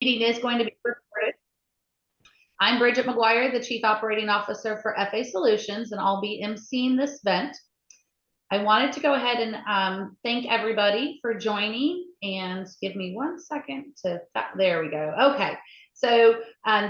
Meeting is going to be recorded. I'm Bridget McGuire, the Chief Operating Officer for FA Solutions, and I'll be emceeing this event. I wanted to go ahead and thank everybody for joining, and give me 1 second to, there we go. Okay, so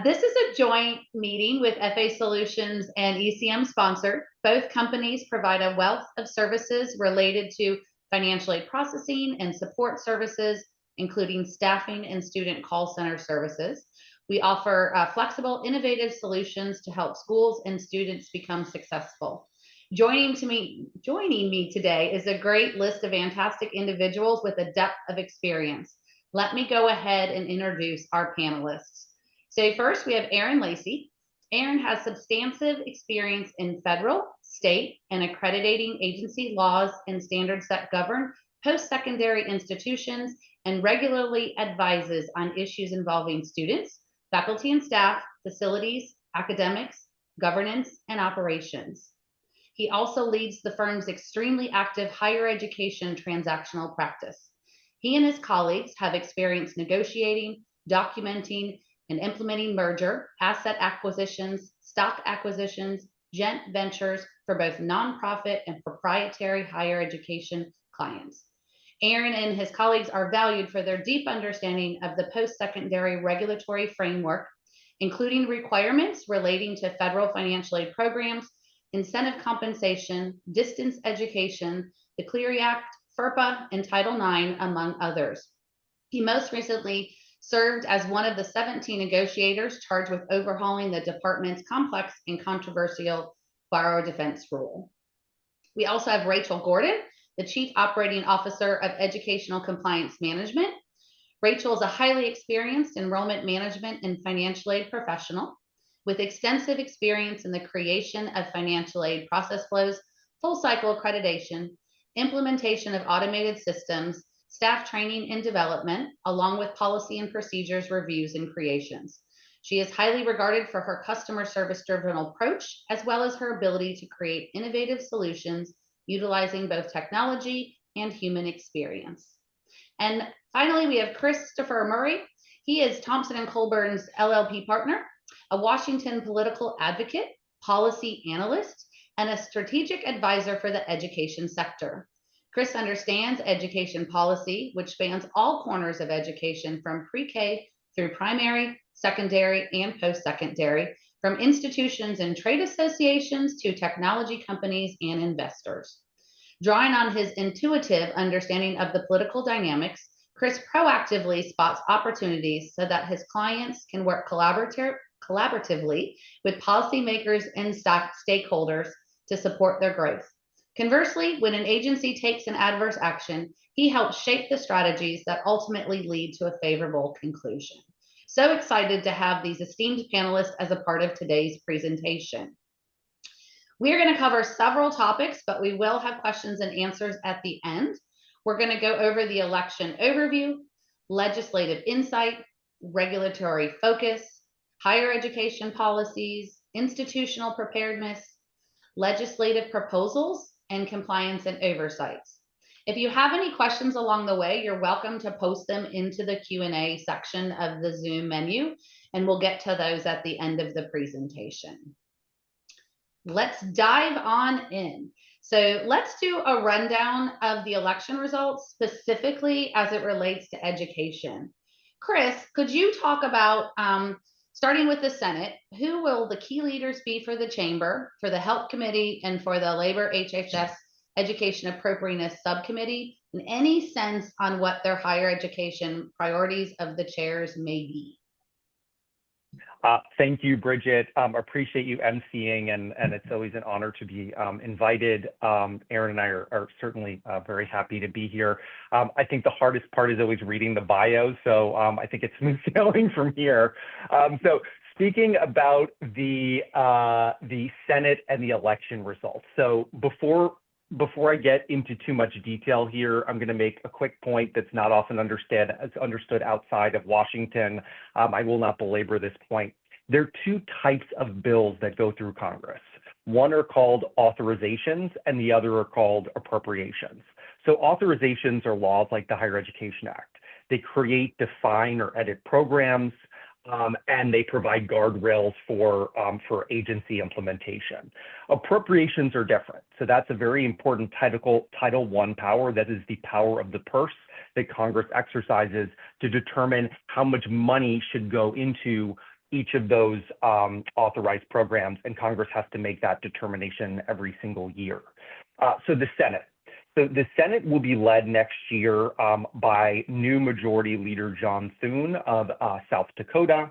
this is a joint meeting with FA Solutions and ECM sponsored. Both companies provide a wealth of services related to financial aid processing and support services, including staffing and student call center services. We offer flexible, innovative solutions to help schools and students become successful. Joining me today is a great list of fantastic individuals with a depth of experience. Let me go ahead and introduce our panelists. So first we have Aaron Lacey. Aaron has substantive experience in federal, state, and accrediting agency laws and standards that govern post-secondary institutions and regularly advises on issues involving students, faculty and staff, facilities, academics, governance, and operations. He also leads the firm's extremely active higher education transactional practice. He and his colleagues have experience negotiating, documenting, and implementing merger, asset acquisitions, stock acquisitions, joint ventures for both nonprofit and proprietary higher education clients. Aaron and his colleagues are valued for their deep understanding of the post-secondary regulatory framework, including requirements relating to federal financial aid programs, incentive compensation, distance education, the Clery Act, FERPA, and Title IX, among others. He most recently served as one of the 17 negotiators charged with overhauling the department's complex and controversial borrower defense rule. We also have Rachel Gordon, the Chief Operating Officer of Educational Compliance Management. Rachel is a highly experienced enrollment management and financial aid professional with extensive experience in the creation of financial aid process flows, full cycle accreditation, implementation of automated systems, staff training and development, along with policy and procedures reviews and creations. She is highly regarded for her customer service-driven approach, as well as her ability to create innovative solutions utilizing both technology and human experience. And finally, we have Christopher Murray. He is Thompson & Colburn's LLP partner, a Washington political advocate, policy analyst, and a strategic advisor for the education sector. Chris understands education policy, which spans all corners of education from pre-K through primary, secondary, and post-secondary, from institutions and trade associations to technology companies and investors. Drawing on his intuitive understanding of the political dynamics, Chris proactively spots opportunities so that his clients can work collaboratively with policymakers and stakeholders to support their growth. Conversely, when an agency takes an adverse action, he helps shape the strategies that ultimately lead to a favorable conclusion. So excited to have these esteemed panelists as a part of today's presentation. We're going to cover several topics, but we will have questions and answers at the end. We're going to go over the election overview, legislative insight, regulatory focus, higher education policies, institutional preparedness, legislative proposals, and compliance and oversights. If you have any questions along the way, you're welcome to post them into the Q&A section of the Zoom menu, and we'll get to those at the end of the presentation. Let's dive on in. So let's do a rundown of the election results, specifically as it relates to education. Chris, could you talk about, starting with the Senate, who will the key leaders be for the chamber, for the Health Committee, and for the Labor HHS Education Appropriateness Subcommittee, and any sense on what their higher education priorities of the chairs may be? Thank you, Bridget. Appreciate you emceeing, and it's always an honor to be invited. Aaron and I are certainly very happy to be here. I think the hardest part is always reading the bio, so I think it's smooth sailing from here. So speaking about the Senate and the election results. So before I get into too much detail here, I'm going to make a quick point that's not often understood outside of Washington. I will not belabor this point. There are two types of bills that go through Congress. One are called authorizations, and the other are called appropriations. So authorizations are laws like the Higher Education Act. They create, define, or edit programs, and they provide guardrails for agency implementation. Appropriations are different. So that's a very important Title I power. That is the power of the purse that Congress exercises to determine how much money should go into each of those authorized programs, and Congress has to make that determination every single year. So the Senate. So the Senate will be led next year by new Majority Leader John Thune of South Dakota.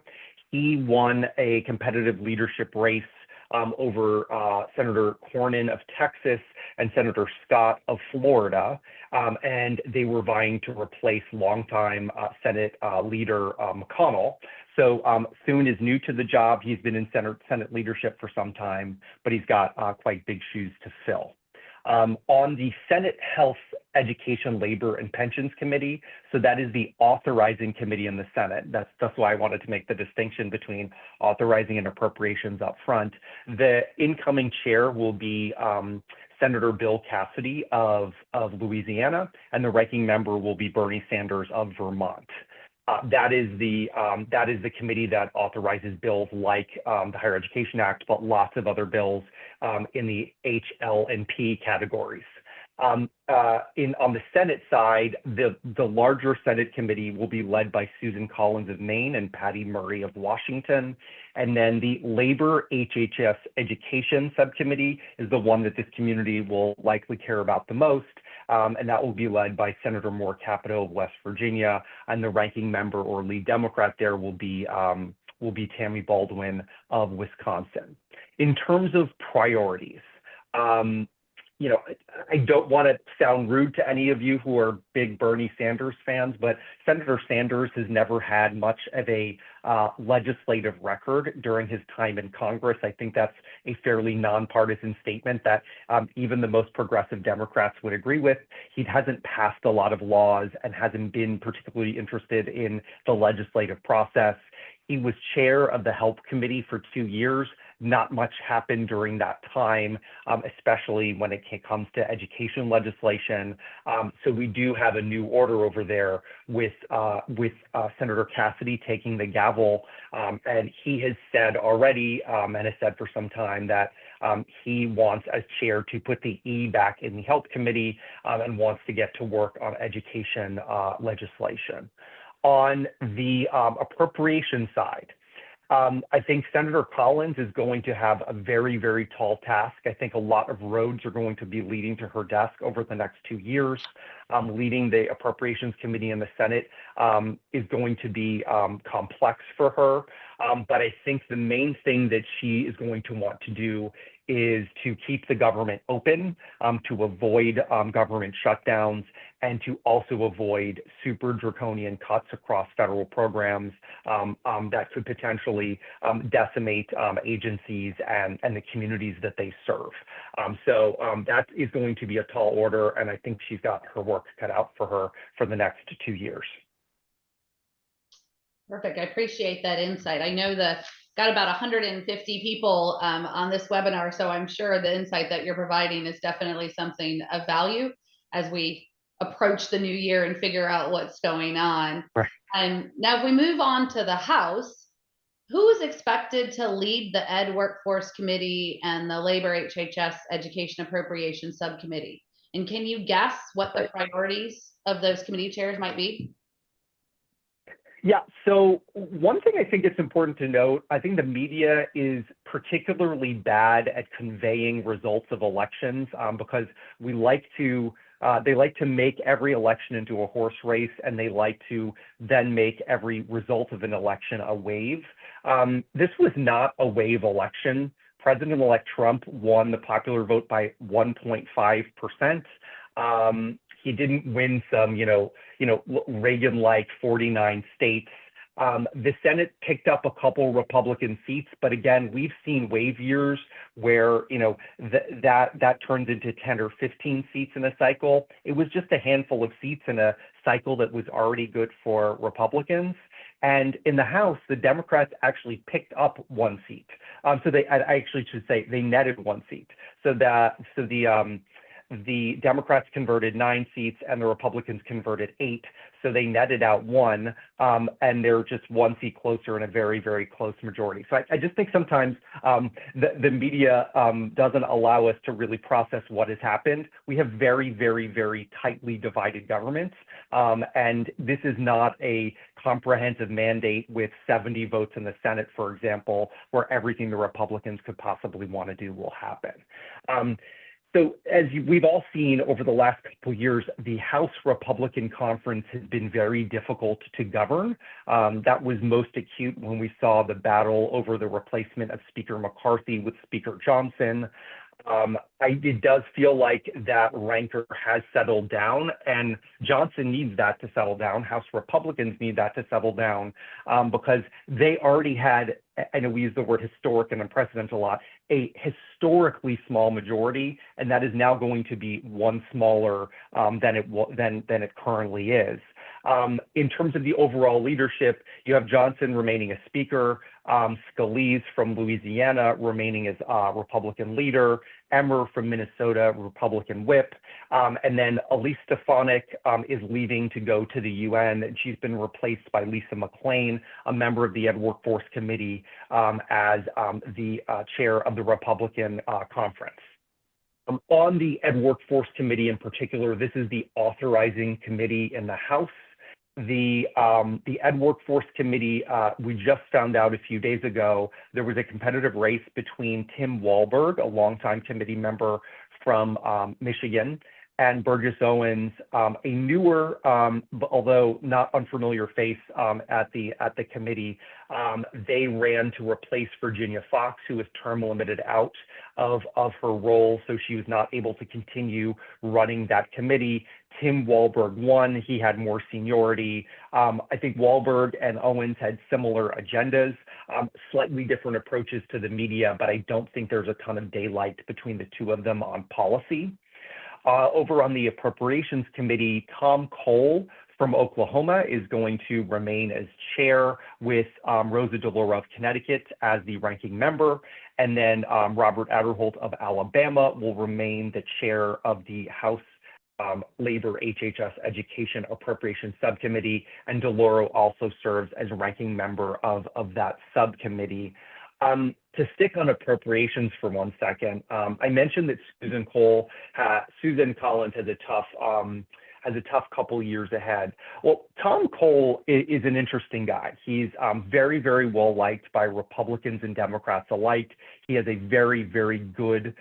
He won a competitive leadership race over Senator Cornyn of Texas and Senator Scott of Florida, and they were vying to replace longtime Senate Leader McConnell. So Thune is new to the job. He's been in Senate leadership for some time, but he's got quite big shoes to fill. On the Senate Health, Education, Labor, and Pensions Committee, so that is the authorizing committee in the Senate. That's why I wanted to make the distinction between authorizing and appropriations up front. The incoming chair will be Senator Bill Cassidy of Louisiana, and the ranking member will be Bernie Sanders of Vermont. That is the committee that authorizes bills like the Higher Education Act, but lots of other bills in the H, L, and P categories. On the Senate side, the larger Senate committee will be led by Susan Collins of Maine and Patty Murray of Washington. And then the Labor HHS Education Subcommittee is the one that this community will likely care about the most. And that will be led by Senator Moore Capito of West Virginia, and the ranking member or lead Democrat there will be Tammy Baldwin of Wisconsin. In terms of priorities, you know, I don't want to sound rude to any of you who are big Bernie Sanders fans, but Senator Sanders has never had much of a legislative record during his time in Congress. I think that's a fairly nonpartisan statement that even the most progressive Democrats would agree with. He hasn't passed a lot of laws and hasn't been particularly interested in the legislative process. He was chair of the Health Committee for 2 years. Not much happened during that time, especially when it comes to education legislation. So we do have a new order over there with Senator Cassidy taking the gavel, and he has said already, and has said for some time, that he wants as chair to put the E back in the Health Committee and wants to get to work on education legislation. On the appropriation side, I think Senator Collins is going to have a very, very tall task. I think a lot of roads are going to be leading to her desk over the next 2 years. Leading the Appropriations Committee in the Senate is going to be complex for her. But I think the main thing that she is going to want to do is to keep the government open, to avoid government shutdowns, and to also avoid super draconian cuts across federal programs that could potentially decimate agencies and the communities that they serve. So that is going to be a tall order, and I think she's got her work cut out for her for the next 2 years. Perfect. I appreciate that insight. I know got about 150 people on this webinar, so I'm sure the insight that you're providing is definitely something of value as we approach the new year and figure out what's going on. Right. And now if we move on to the House, who is expected to lead the Ed Workforce Committee and the Labor HHS Education Appropriations Subcommittee? And can you guess what the priorities of those committee chairs might be? Yeah, so one thing I think it's important to note, I think the media is particularly bad at conveying results of elections because they like to make every election into a horse race, and they like to then make every result of an election a wave. This was not a wave election. President-elect Trump won the popular vote by 1.5%. He didn't win some, Reagan-like 49 states. The Senate picked up a couple Republican seats, but again, we've seen wave years where, that turns into 10 or 15 seats in a cycle. It was just a handful of seats in a cycle that was already good for Republicans. And in the House, the Democrats actually picked up 1 seat. I actually should say they netted 1 seat. So the the Democrats converted 9 seats and the Republicans converted 8. So they netted out 1, and they're just 1 seat closer in a very, very close majority. So I just think sometimes the media doesn't allow us to really process what has happened. We have very, very, very tightly divided governments, and this is not a comprehensive mandate with 70 votes in the Senate, for example, where everything the Republicans could possibly want to do will happen. So as we've all seen over the last couple of years, the House Republican Conference has been very difficult to govern. That was most acute when we saw the battle over the replacement of Speaker McCarthy with Speaker Johnson. It does feel like that rancor has settled down, and Johnson needs that to settle down. House Republicans need that to settle down because they already had, I know we use the word historic and unprecedented a lot, a historically small majority, and that is now going to be one smaller than it currently is. In terms of the overall leadership, you have Johnson remaining as Speaker, Scalise from Louisiana remaining as Republican leader, Emmer from Minnesota, Republican whip, and then Elise Stefanik is leaving to go to the UN, and she's been replaced by Lisa McClain, a member of the Ed Workforce Committee, as the chair of the Republican conference. On the Ed Workforce Committee in particular, this is the authorizing committee in the House. The Ed Workforce Committee, we just found out a few days ago, there was a competitive race between Tim Walberg, a longtime committee member from Michigan, and Burgess Owens, a newer, although not unfamiliar face at the committee. They ran to replace Virginia Fox, who was term limited out of her role, so she was not able to continue running that committee. Tim Walberg won. He had more seniority. I think Walberg and Owens had similar agendas, slightly different approaches to the media, but I don't think there's a ton of daylight between the two of them on policy. Over on the Appropriations Committee, Tom Cole from Oklahoma is going to remain as chair with Rosa DeLauro of Connecticut as the ranking member. And then Robert Adderholt of Alabama will remain the chair of the House Labor HHS Education Appropriations Subcommittee, and DeLauro also serves as a ranking member of that subcommittee. To stick on appropriations for 1 second, I mentioned that Susan Collins has a tough couple years ahead. Well, Tom Cole is an interesting guy. He's very, very well liked by Republicans and Democrats alike. He has a very, very good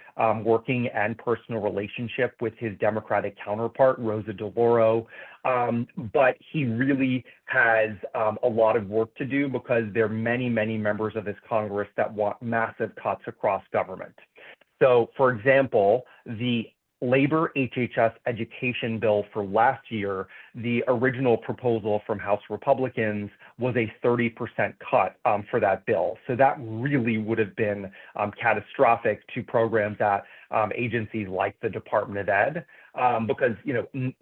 working and personal relationship with his Democratic counterpart, Rosa DeLauro. But he really has a lot of work to do because there are many, many members of this Congress that want massive cuts across government. So, for example, the Labor HHS education bill for last year, the original proposal from House Republicans was a 30% cut for that bill. So that really would have been catastrophic to programs at agencies like the Department of Ed, because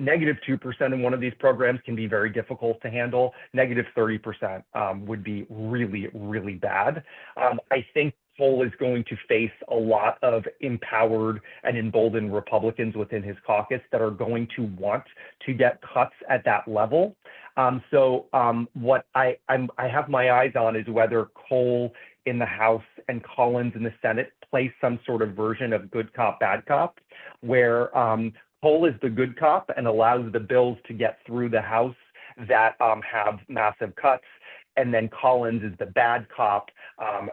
negative 2% in one of these programs can be very difficult to handle. Negative 30% would be really, really bad. I think Cole is going to face a lot of empowered and emboldened Republicans within his caucus that are going to want to get cuts at that level. What I have my eyes on is whether Cole in the House and Collins in the Senate play some sort of version of good cop, bad cop, where Cole is the good cop and allows the bills to get through the House that have massive cuts. And then Collins is the bad cop,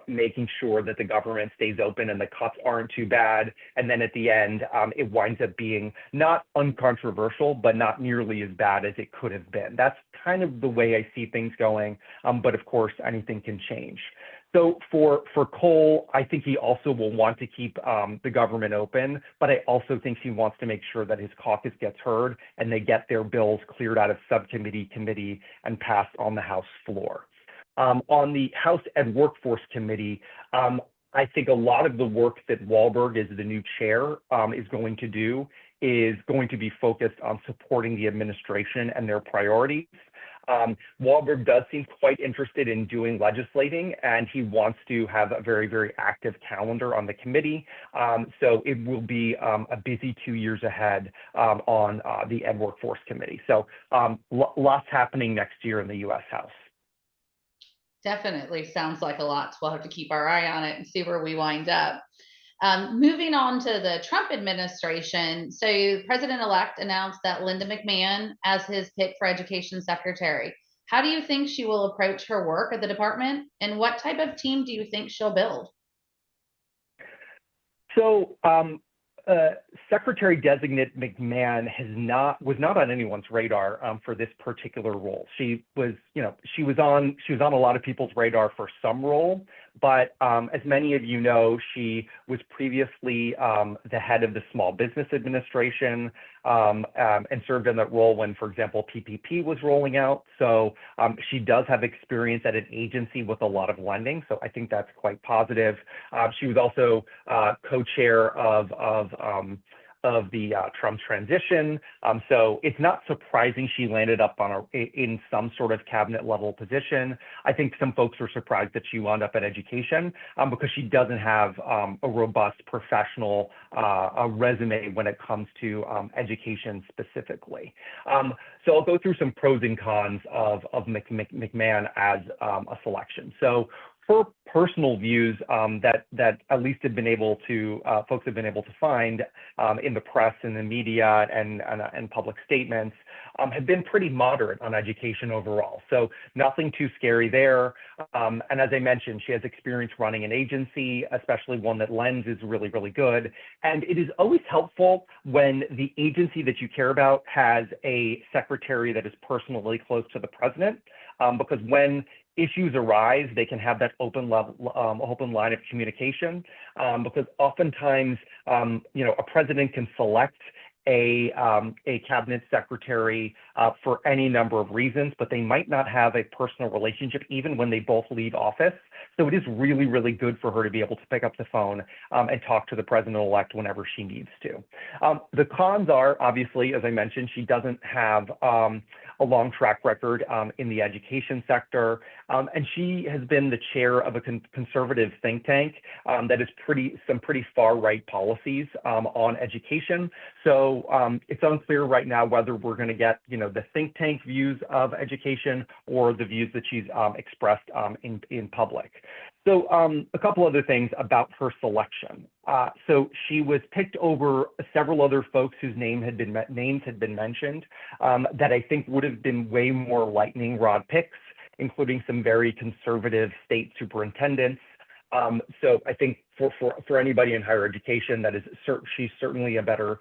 making sure that the government stays open and the cuts aren't too bad. And then at the end, it winds up being not uncontroversial, but not nearly as bad as it could have been. That's kind of the way I see things going. But of course, anything can change. So for Cole, I think he also will want to keep the government open, but I also think he wants to make sure that his caucus gets heard and they get their bills cleared out of subcommittee, committee, and passed on the House floor. On the House Ed Workforce Committee, I think a lot of the work that Walberg, as the new chair, is going to do is going to be focused on supporting the administration and their priorities. Wahlberg does seem quite interested in doing legislating, and he wants to have a very, very active calendar on the committee. So it will be a busy 2 years ahead on the Ed Workforce Committee. So lots happening next year in the U.S. House. Definitely sounds like a lot. So we'll have to keep our eye on it and see where we wind up. Moving on to the Trump administration. So President-elect announced that Linda McMahon as his pick for education secretary. How do you think she will approach her work at the department? And what type of team do you think she'll build? So Secretary-designate McMahon was not on anyone's radar for this particular role. She was on a lot of people's radar for some role, but as many of you know, she was previously the head of the Small Business Administration and served in that role when, for example, PPP was rolling out. So she does have experience at an agency with a lot of lending. So I think that's quite positive. She was also co-chair of the Trump transition. So it's not surprising she landed up in some sort of cabinet level position. I think some folks were surprised that she wound up in education because she doesn't have a robust professional resume when it comes to education specifically. So I'll go through some pros and cons of McMahon as a selection. So her personal views that at least have been able to folks have been able to find in the press and the media and public statements have been pretty moderate on education overall. So nothing too scary there. And as I mentioned, she has experience running an agency, especially one that lends is really, really good. And it is always helpful when the agency that you care about has a secretary that is personally close to the president, because when issues arise, they can have that open line of communication, because oftentimes, a president can select a cabinet secretary for any number of reasons, but they might not have a personal relationship even when they both leave office. So it is really, really good for her to be able to pick up the phone and talk to the president-elect whenever she needs to. The cons are, obviously, as I mentioned, she doesn't have a long track record in the education sector, and she has been the chair of a conservative think tank that is some pretty far-right policies on education. So it's unclear right now whether we're going to get, the think tank views of education or the views that she's expressed in public. So a couple other things about her selection. So she was picked over several other folks whose names had been mentioned that I think would have been way more lightning rod picks, including some very conservative state superintendents. So I think for anybody in higher education, she's certainly a better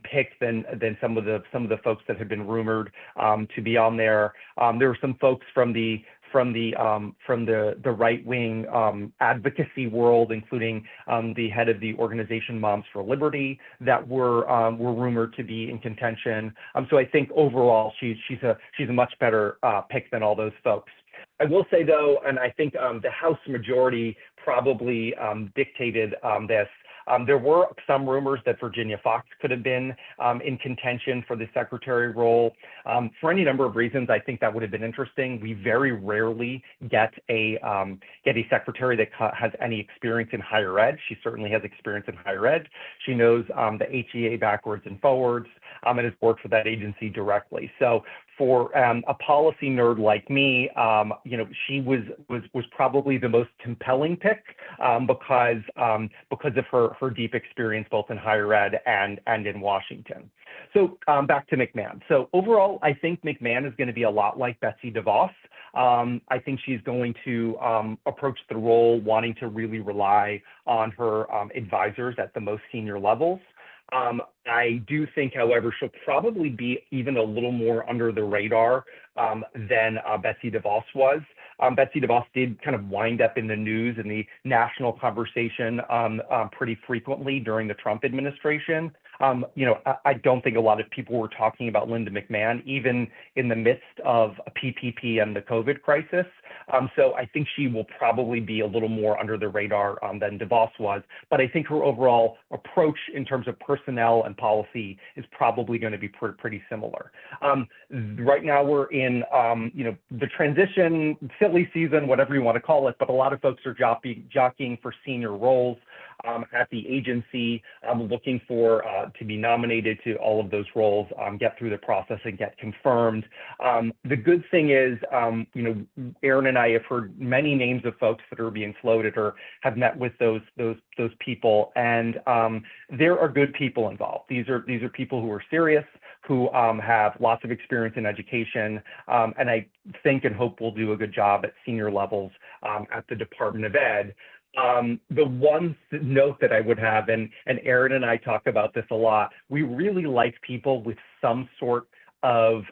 pick than some of the folks that have been rumored to be on there. There were some folks from the right-wing advocacy world, including the head of the organization Moms for Liberty, that were rumored to be in contention. So I think overall she's a much better pick than all those folks. I will say though, and I think the House majority probably dictated this. There were some rumors that Virginia Foxx could have been in contention for the secretary role. For any number of reasons, I think that would have been interesting. We very rarely get a secretary that has any experience in higher ed. She certainly has experience in higher ed. She knows the HEA backwards and forwards and has worked for that agency directly. So for a policy nerd like me, she was probably the most compelling pick because of her deep experience both in higher ed and in Washington. So back to McMahon. So overall, I think McMahon is going to be a lot like Betsy DeVos. I think she's going to approach the role wanting to really rely on her advisors at the most senior levels. I do think, however, she'll probably be even a little more under the radar than Betsy DeVos was. Betsy DeVos did kind of wind up in the news and the national conversation pretty frequently during the Trump administration. I don't think a lot of people were talking about Linda McMahon, even in the midst of PPP and the COVID crisis. So I think she will probably be a little more under the radar than DeVos was. But I think her overall approach in terms of personnel and policy is probably going to be pretty similar. Right now we're in the transition, silly season, whatever you want to call it, but a lot of folks are jockeying for senior roles at the agency, looking for to be nominated to all of those roles, get through the process and get confirmed. The good thing is, Aaron and I have heard many names of folks that are being floated or have met with those people, and there are good people involved. These are people who are serious, who have lots of experience in education, and I think and hope will do a good job at senior levels at the Department of Ed. The one note that I would have, and Aaron and I talk about this a lot, we really like people with some sort of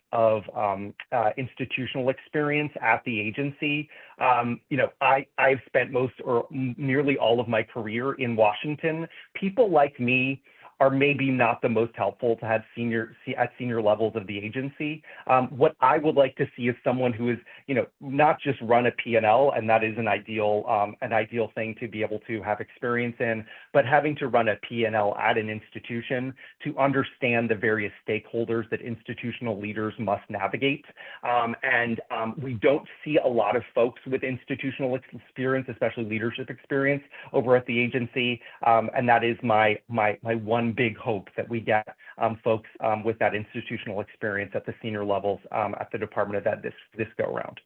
institutional experience at the agency. I've spent most or nearly all of my career in Washington. People like me are maybe not the most helpful to have at senior levels of the agency. What I would like to see is someone who is, not just run a P&L, and that is an ideal thing to be able to have experience in, but having to run a P&L at an institution to understand the various stakeholders that institutional leaders must navigate. We don't see a lot of folks with institutional experience, especially leadership experience, over at the agency, and that is my one big hope, that we get folks with that institutional experience at the senior levels at the Department of Ed this go around.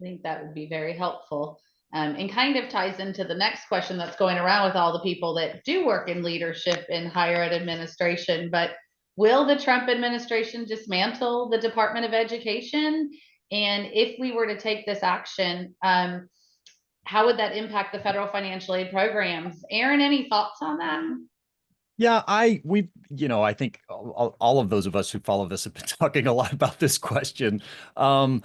I think that would be very helpful. And kind of ties into the next question that's going around with all the people that do work in leadership in higher ed administration. But will the Trump administration dismantle the Department of Education? And if we were to take this action, how would that impact the federal financial aid programs? Aaron, any thoughts on that? Yeah, I think all of those of us who follow this have been talking a lot about this question. For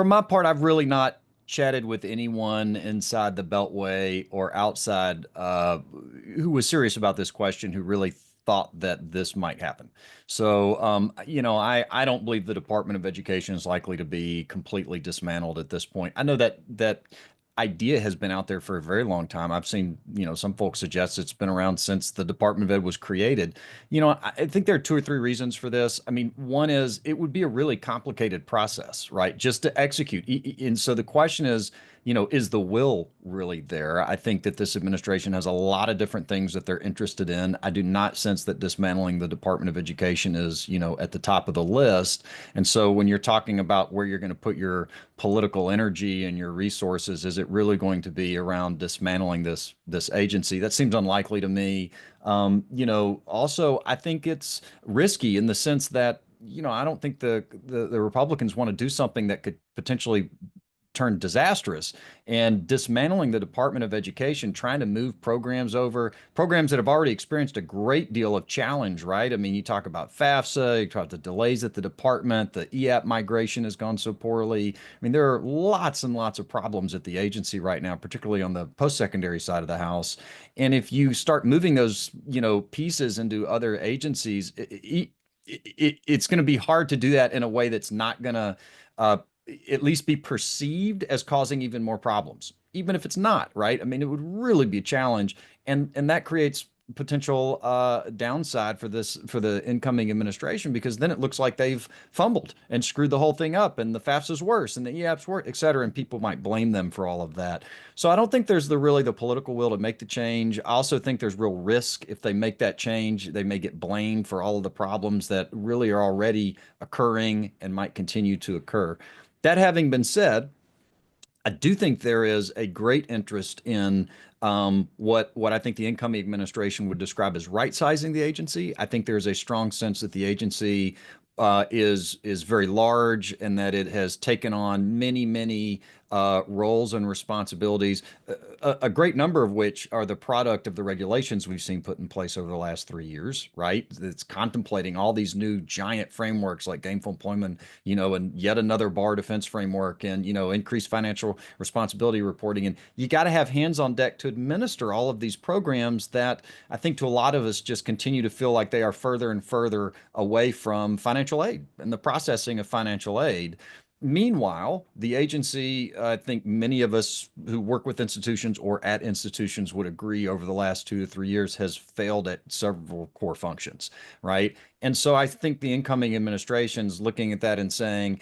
my part, I've really not chatted with anyone inside the Beltway or outside who was serious about this question, who really thought that this might happen. So, I don't believe the Department of Education is likely to be completely dismantled at this point. I know that idea has been out there for a very long time. I've seen, some folks suggest it's been around since the Department of Ed was created. I think there are 2 or 3 reasons for this. I mean, one is it would be a really complicated process, right? Just to execute. And so the question is the will really there? I think that this administration has a lot of different things that they're interested in. I do not sense that dismantling the Department of Education is, at the top of the list. And so when you're talking about where you're going to put your political energy and your resources, is it really going to be around dismantling this agency? That seems unlikely to me. Also, I think it's risky in the sense that, I don't think the Republicans want to do something that could potentially turn disastrous, and dismantling the Department of Education, trying to move programs that have already experienced a great deal of challenge, right? I mean, you talk about FAFSA, you talk about the delays at the department, the EAP migration has gone so poorly. I mean, there are lots and lots of problems at the agency right now, particularly on the post-secondary side of the house. And if you start moving those, pieces into other agencies, it's going to be hard to do that in a way that's not going to at least be perceived as causing even more problems, even if it's not, right? I mean, it would really be a challenge, and that creates potential downside for the incoming administration, because then it looks like they've fumbled and screwed the whole thing up, and the FAFSA's worse and the EAP's worse, et cetera, and people might blame them for all of that. So I don't think there's really the political will to make the change. I also think there's real risk if they make that change. They may get blamed for all of the problems that really are already occurring and might continue to occur. That having been said, I do think there is a great interest in what I think the incoming administration would describe as right-sizing the agency. I think there's a strong sense that the agency is very large, and that it has taken on many roles and responsibilities, a great number of which are the product of the regulations we've seen put in place over the last 3 years, right? It's contemplating all these new giant frameworks like gainful employment, and yet another bar defense framework, and, increased financial responsibility reporting. And you got to have hands on deck to administer all of these programs that I think to a lot of us just continue to feel like they are further and further away from financial aid and the processing of financial aid. Meanwhile, the agency, I think many of us who work with institutions or at institutions would agree over the last 2 to 3 years has failed at several core functions, right? And so I think the incoming administration's looking at that and saying,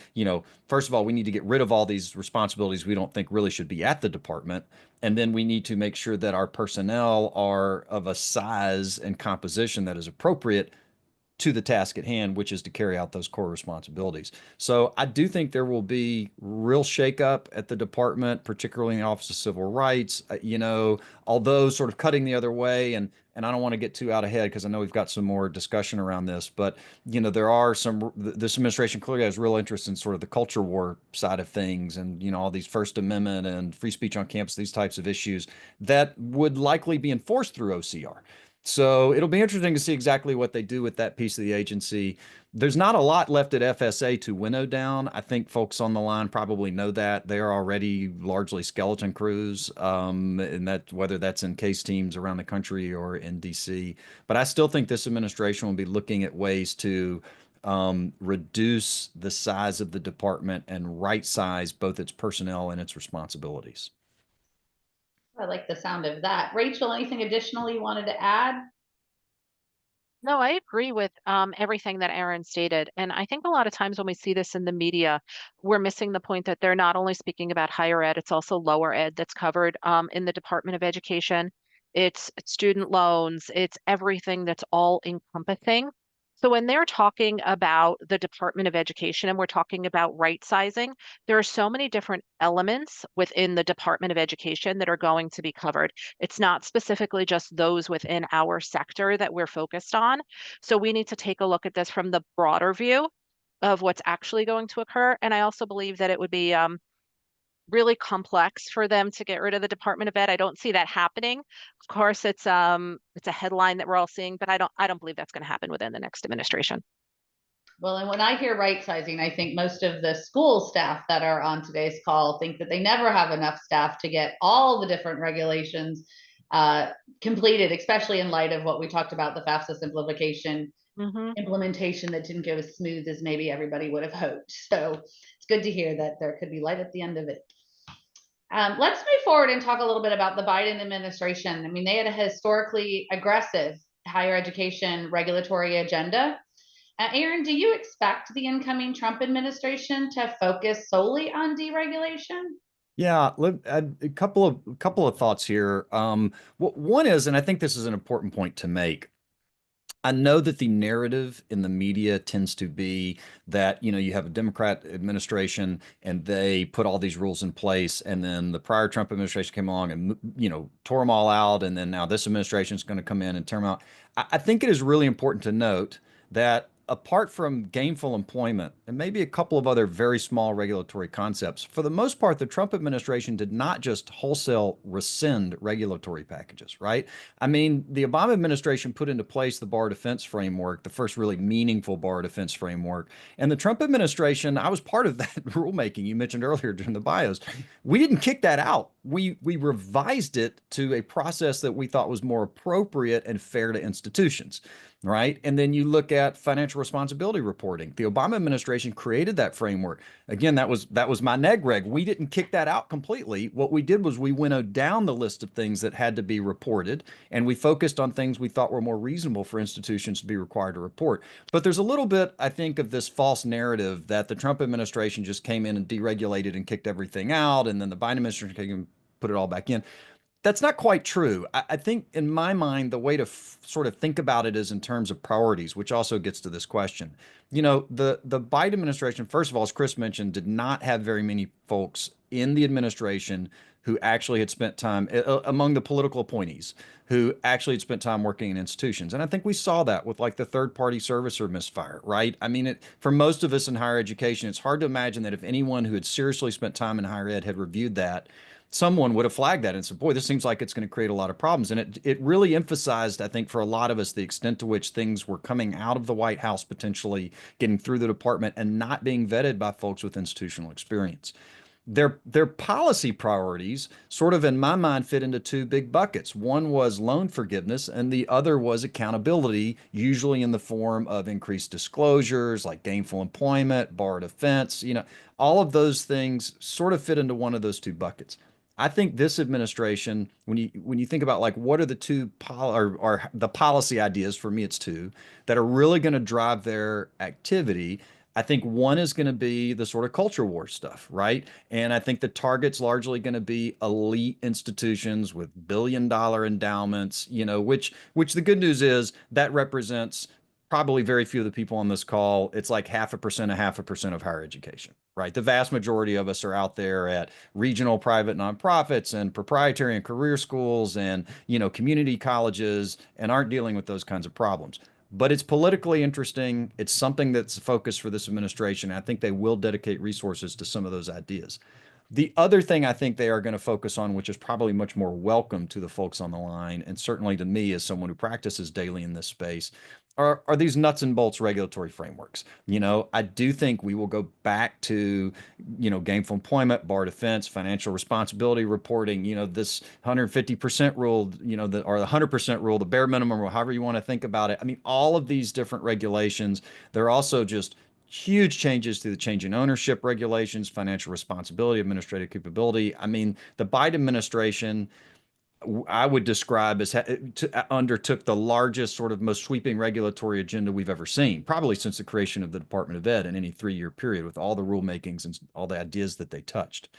first of all, we need to get rid of all these responsibilities we don't think really should be at the department. And then we need to make sure that our personnel are of a size and composition that is appropriate to the task at hand, which is to carry out those core responsibilities. So I do think there will be real shakeup at the department, particularly in the Office of Civil Rights. Although sort of cutting the other way, and I don't want to get too out ahead because I know we've got some more discussion around this, but there are this administration clearly has real interest in sort of the culture war side of things, and all these First Amendment and free speech on campus, these types of issues that would likely be enforced through OCR. So it'll be interesting to see exactly what they do with that piece of the agency. There's not a lot left at FSA to winnow down. I think folks on the line probably know that they are already largely skeleton crews, and that whether that's in case teams around the country or in DC. But I still think this administration will be looking at ways to reduce the size of the department and right size both its personnel and its responsibilities. I like the sound of that. Rachel, anything additional you wanted to add? No, I agree with everything that Aaron stated. And I think a lot of times when we see this in the media, we're missing the point that they're not only speaking about higher ed, it's also lower ed that's covered in the Department of Education. It's student loans, it's everything that's all encompassing. So when they're talking about the Department of Education and we're talking about right sizing, there are so many different elements within the Department of Education that are going to be covered. It's not specifically just those within our sector that we're focused on. So we need to take a look at this from the broader view of what's actually going to occur. And I also believe that it would be really complex for them to get rid of the Department of Ed. I don't see that happening. Of course, it's a headline that we're all seeing, but I don't believe that's going to happen within the next administration. Well, and when I hear right sizing, I think most of the school staff that are on today's call think that they never have enough staff to get all the different regulations completed, especially in light of what we talked about, the FAFSA simplification implementation that didn't go as smooth as maybe everybody would have hoped. So it's good to hear that there could be light at the end of it. Let's move forward and talk a little bit about the Biden administration. I mean, they had a historically aggressive higher education regulatory agenda. Aaron, do you expect the incoming Trump administration to focus solely on deregulation? Yeah, a couple of thoughts here. One is, and I think this is an important point to make. I know that the narrative in the media tends to be that, you have a Democrat administration and they put all these rules in place, and then the prior Trump administration came along and, tore them all out, and then now this administration is going to come in and tear them out. I think it is really important to note that apart from gainful employment and maybe a couple of other very small regulatory concepts, for the most part, the Trump administration did not just wholesale rescind regulatory packages, right? I mean, the Obama administration put into place the bar defense framework, the first really meaningful bar defense framework. And the Trump administration, I was part of that rulemaking you mentioned earlier during the bios. We didn't kick that out. We revised it to a process that we thought was more appropriate and fair to institutions. Right. And then you look at financial responsibility reporting. The Obama administration created that framework. Again, that was my neg reg. We didn't kick that out completely. What we did was we winnowed down the list of things that had to be reported, and we focused on things we thought were more reasonable for institutions to be required to report. But there's a little bit, I think, of this false narrative that the Trump administration just came in and deregulated and kicked everything out, and then the Biden administration came and put it all back in. That's not quite true. I think in my mind, the way to sort of think about it is in terms of priorities, which also gets to this question. The Biden administration, first of all, as Chris mentioned, did not have very many folks in the administration who actually had spent time among the political appointees who actually had spent time working in institutions. And I think we saw that with like the third party servicer misfire, right? I mean, for most of us in higher education, it's hard to imagine that if anyone who had seriously spent time in higher ed had reviewed that, someone would have flagged that and said, boy, this seems like it's going to create a lot of problems. And it really emphasized, I think, for a lot of us, the extent to which things were coming out of the White House, potentially getting through the department and not being vetted by folks with institutional experience. Their policy priorities sort of in my mind fit into two big buckets. One was loan forgiveness and the other was accountability, usually in the form of increased disclosures like gainful employment, bar defense, all of those things sort of fit into one of those two buckets. I think this administration, when you think about like what are the two or the policy ideas, for me it's two that are really going to drive their activity. I think one is going to be the sort of culture war stuff, right? And I think the target's largely going to be elite institutions with billion-dollar endowments, which the good news is that represents probably very few of the people on this call. It's like 0.5% of higher education, right? The vast majority of us are out there at regional private nonprofits and proprietary and career schools and, community colleges and aren't dealing with those kinds of problems. But it's politically interesting. It's something that's a focus for this administration. I think they will dedicate resources to some of those ideas. The other thing I think they are going to focus on, which is probably much more welcome to the folks on the line, and certainly to me as someone who practices daily in this space, are these nuts and bolts regulatory frameworks. I do think we will go back to, gainful employment, bar defense, financial responsibility reporting, this 150% rule, or the 100% rule, the bare minimum rule, however you want to think about it. I mean, all of these different regulations, they're also just huge changes to the change in ownership regulations, financial responsibility, administrative capability. I mean, the Biden administration, I would describe as undertook the largest, sort of most sweeping regulatory agenda we've ever seen, probably since the creation of the Department of Ed in any 3-year period, with all the rulemakings and all the ideas that they touched.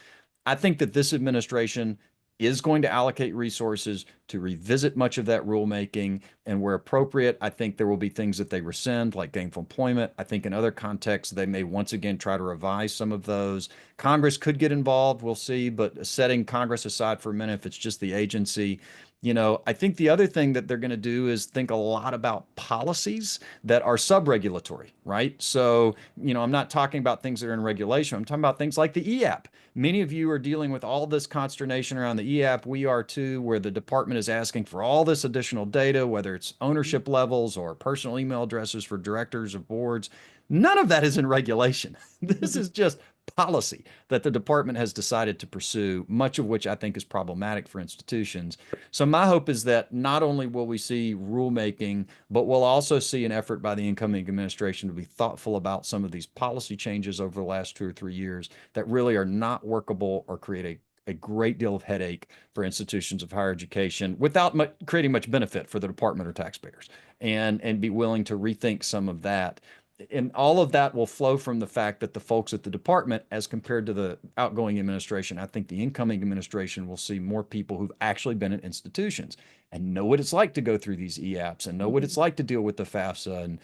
I think that this administration is going to allocate resources to revisit much of that rulemaking. And where appropriate, I think there will be things that they rescind, like gainful employment. I think in other contexts, they may once again try to revise some of those. Congress could get involved, we'll see, but setting Congress aside for a minute, if it's just the agency, I think the other thing that they're going to do is think a lot about policies that are sub-regulatory, right? So, I'm not talking about things that are in regulation. I'm talking about things like the EAP. Many of you are dealing with all this consternation around the EAP. We are too, where the department is asking for all this additional data, whether it's ownership levels or personal email addresses for directors of boards. None of that is in regulation. This is just policy that the department has decided to pursue, much of which I think is problematic for institutions. So my hope is that not only will we see rulemaking, but we'll also see an effort by the incoming administration to be thoughtful about some of these policy changes over the last 2 or 3 years that really are not workable or create a great deal of headache for institutions of higher education without creating much benefit for the department or taxpayers, and be willing to rethink some of that. And all of that will flow from the fact that the folks at the department, as compared to the outgoing administration, I think the incoming administration will see more people who've actually been at institutions and know what it's like to go through these EAPs and know what it's like to deal with the FAFSA and,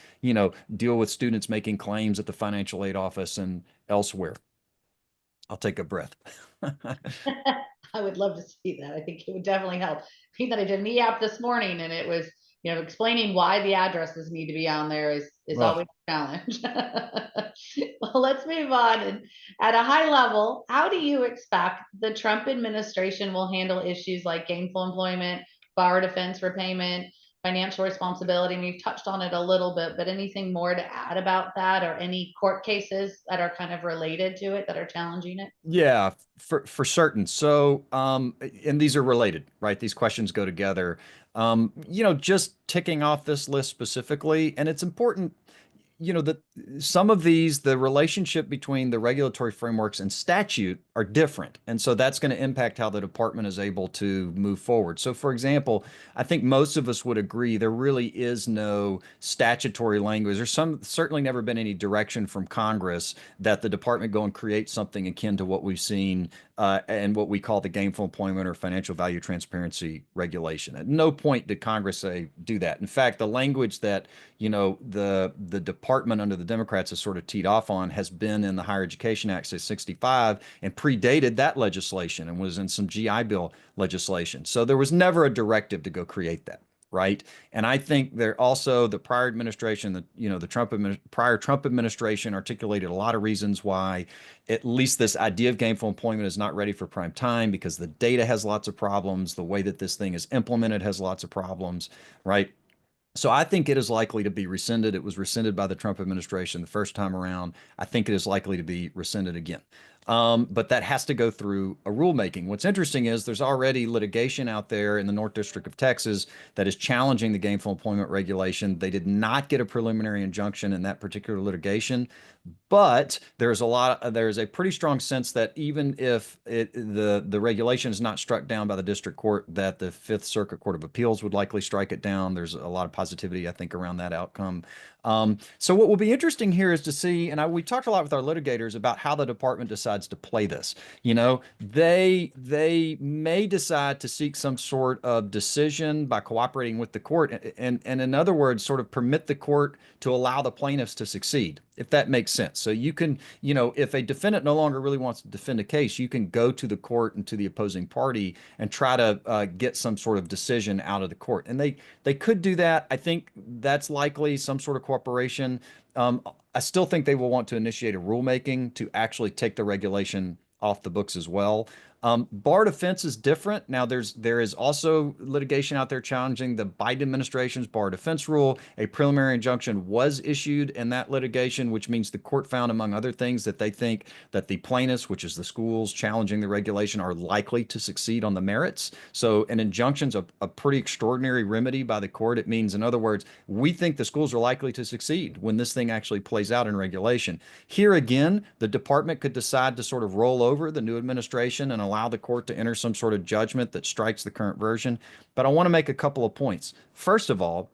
deal with students making claims at the financial aid office and elsewhere. I'll take a breath. I would love to see that. I think it would definitely help. Being that I did an EAP this morning and it was, explaining why the addresses need to be on there is always a challenge. Well, let's move on. And at a high level, how do you expect the Trump administration will handle issues like gainful employment, bar defense repayment, financial responsibility? And we've touched on it a little bit, but anything more to add about that, or any court cases that are kind of related to it that are challenging it? Yeah, for certain. So, and these are related, right? These questions go together. Just ticking off this list specifically, and it's important, that some of these, the relationship between the regulatory frameworks and statute are different. And so that's going to impact how the department is able to move forward. So for example, I think most of us would agree there really is no statutory language. There's certainly never been any direction from Congress that the department go and create something akin to what we've seen and what we call the gainful employment or financial value transparency regulation. At no point did Congress say do that. In fact, the language that the department under the Democrats has sort of teed off on has been in the Higher Education Act since '65 and predated that legislation and was in some GI Bill legislation. So there was never a directive to go create that. Right. And I think there also the prior administration, the prior Trump administration articulated a lot of reasons why at least this idea of gainful employment is not ready for prime time, because the data has lots of problems. The way that this thing is implemented has lots of problems. Right. So I think it is likely to be rescinded. It was rescinded by the Trump administration the first time around. I think it is likely to be rescinded again. But that has to go through a rulemaking. What's interesting is there's already litigation out there in the North District of Texas that is challenging the gainful employment regulation. They did not get a preliminary injunction in that particular litigation. But there's a pretty strong sense that even if the regulation is not struck down by the district court, that the Fifth Circuit Court of Appeals would likely strike it down. There's a lot of positivity, I think, around that outcome. So what will be interesting here is to see, and we talked a lot with our litigators about how the department decides to play this. You know, they may decide to seek some sort of decision by cooperating with the court, and in other words, sort of permit the court to allow the plaintiffs to succeed, if that makes sense. So you can, you know, if a defendant no longer really wants to defend a case, you can go to the court and to the opposing party and try to get some sort of decision out of the court. And they could do that. I think that's likely some sort of cooperation. I still think they will want to initiate a rulemaking to actually take the regulation off the books as well. Bar defense is different. Now, there is also litigation out there challenging the Biden administration's bar defense rule. A preliminary injunction was issued in that litigation, which means the court found, among other things, that they think that the plaintiffs, which is the schools challenging the regulation, are likely to succeed on the merits. So an injunction's a pretty extraordinary remedy by the court. It means, in other words, we think the schools are likely to succeed when this thing actually plays out in regulation. Here again, the department could decide to sort of roll over the new administration and allow the court to enter some sort of judgment that strikes the current version. But I want to make a couple of points. First of all,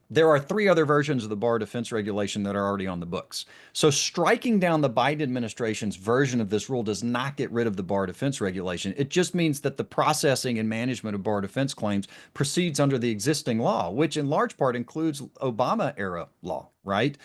there are 3 other versions of the bar defense regulation that are already on the books. So striking down the Biden administration's version of this rule does not get rid of the bar defense regulation. It just means that the processing and management of bar defense claims proceeds under the existing law, which in large part includes Obama era law, right?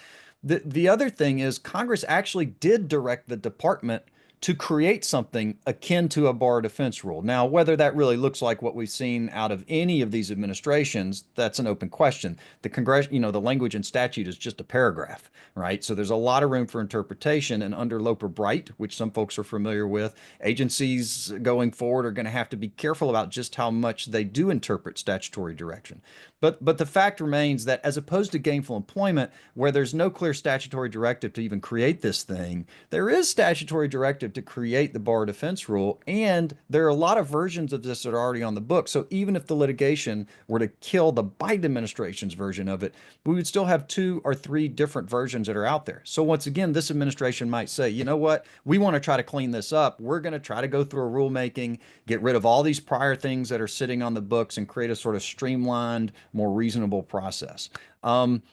The other thing is Congress actually did direct the department to create something akin to a bar defense rule. Now, whether that really looks like what we've seen out of any of these administrations, that's an open question. The Congress, you know, the language in statute is just a paragraph, right? So there's a lot of room for interpretation. And under Loper-Bright, which some folks are familiar with, agencies going forward are going to have to be careful about just how much they do interpret statutory direction. But the fact remains that as opposed to gainful employment, where there's no clear statutory directive to even create this thing, there is statutory directive to create the bar defense rule. And there are a lot of versions of this that are already on the book. So even if the litigation were to kill the Biden administration's version of it, we would still have 2 or 3 different versions that are out there. So once again, this administration might say, you know what, we want to try to clean this up. We're going to try to go through a rulemaking, get rid of all these prior things that are sitting on the books and create a sort of streamlined, more reasonable process.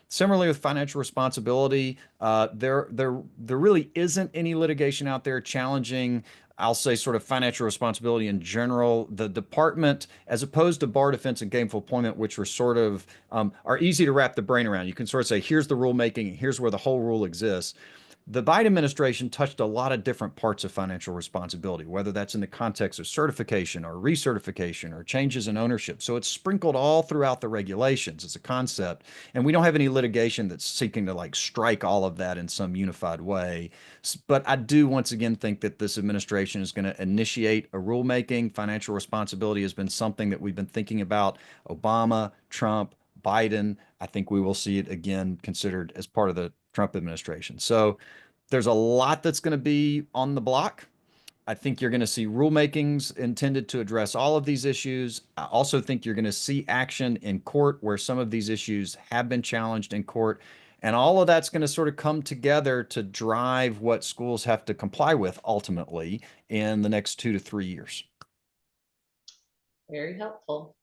Similarly with financial responsibility, there really isn't any litigation out there challenging, I'll say, sort of financial responsibility in general. The department, as opposed to bar defense and gainful employment, which were sort of are easy to wrap the brain around. You can sort of say, here's the rulemaking, and here's where the whole rule exists. The Biden administration touched a lot of different parts of financial responsibility, whether that's in the context of certification or recertification or changes in ownership. So it's sprinkled all throughout the regulations as a concept. And we don't have any litigation that's seeking to like strike all of that in some unified way. But I do once again think that this administration is going to initiate a rulemaking. Financial responsibility has been something that we've been thinking about. Obama, Trump, Biden. I think we will see it again considered as part of the Trump administration. So there's a lot that's going to be on the block. I think you're going to see rulemakings intended to address all of these issues. I also think you're going to see action in court where some of these issues have been challenged in court. And all of that's going to sort of come together to drive what schools have to comply with ultimately in the next 2 to 3 years. Very helpful.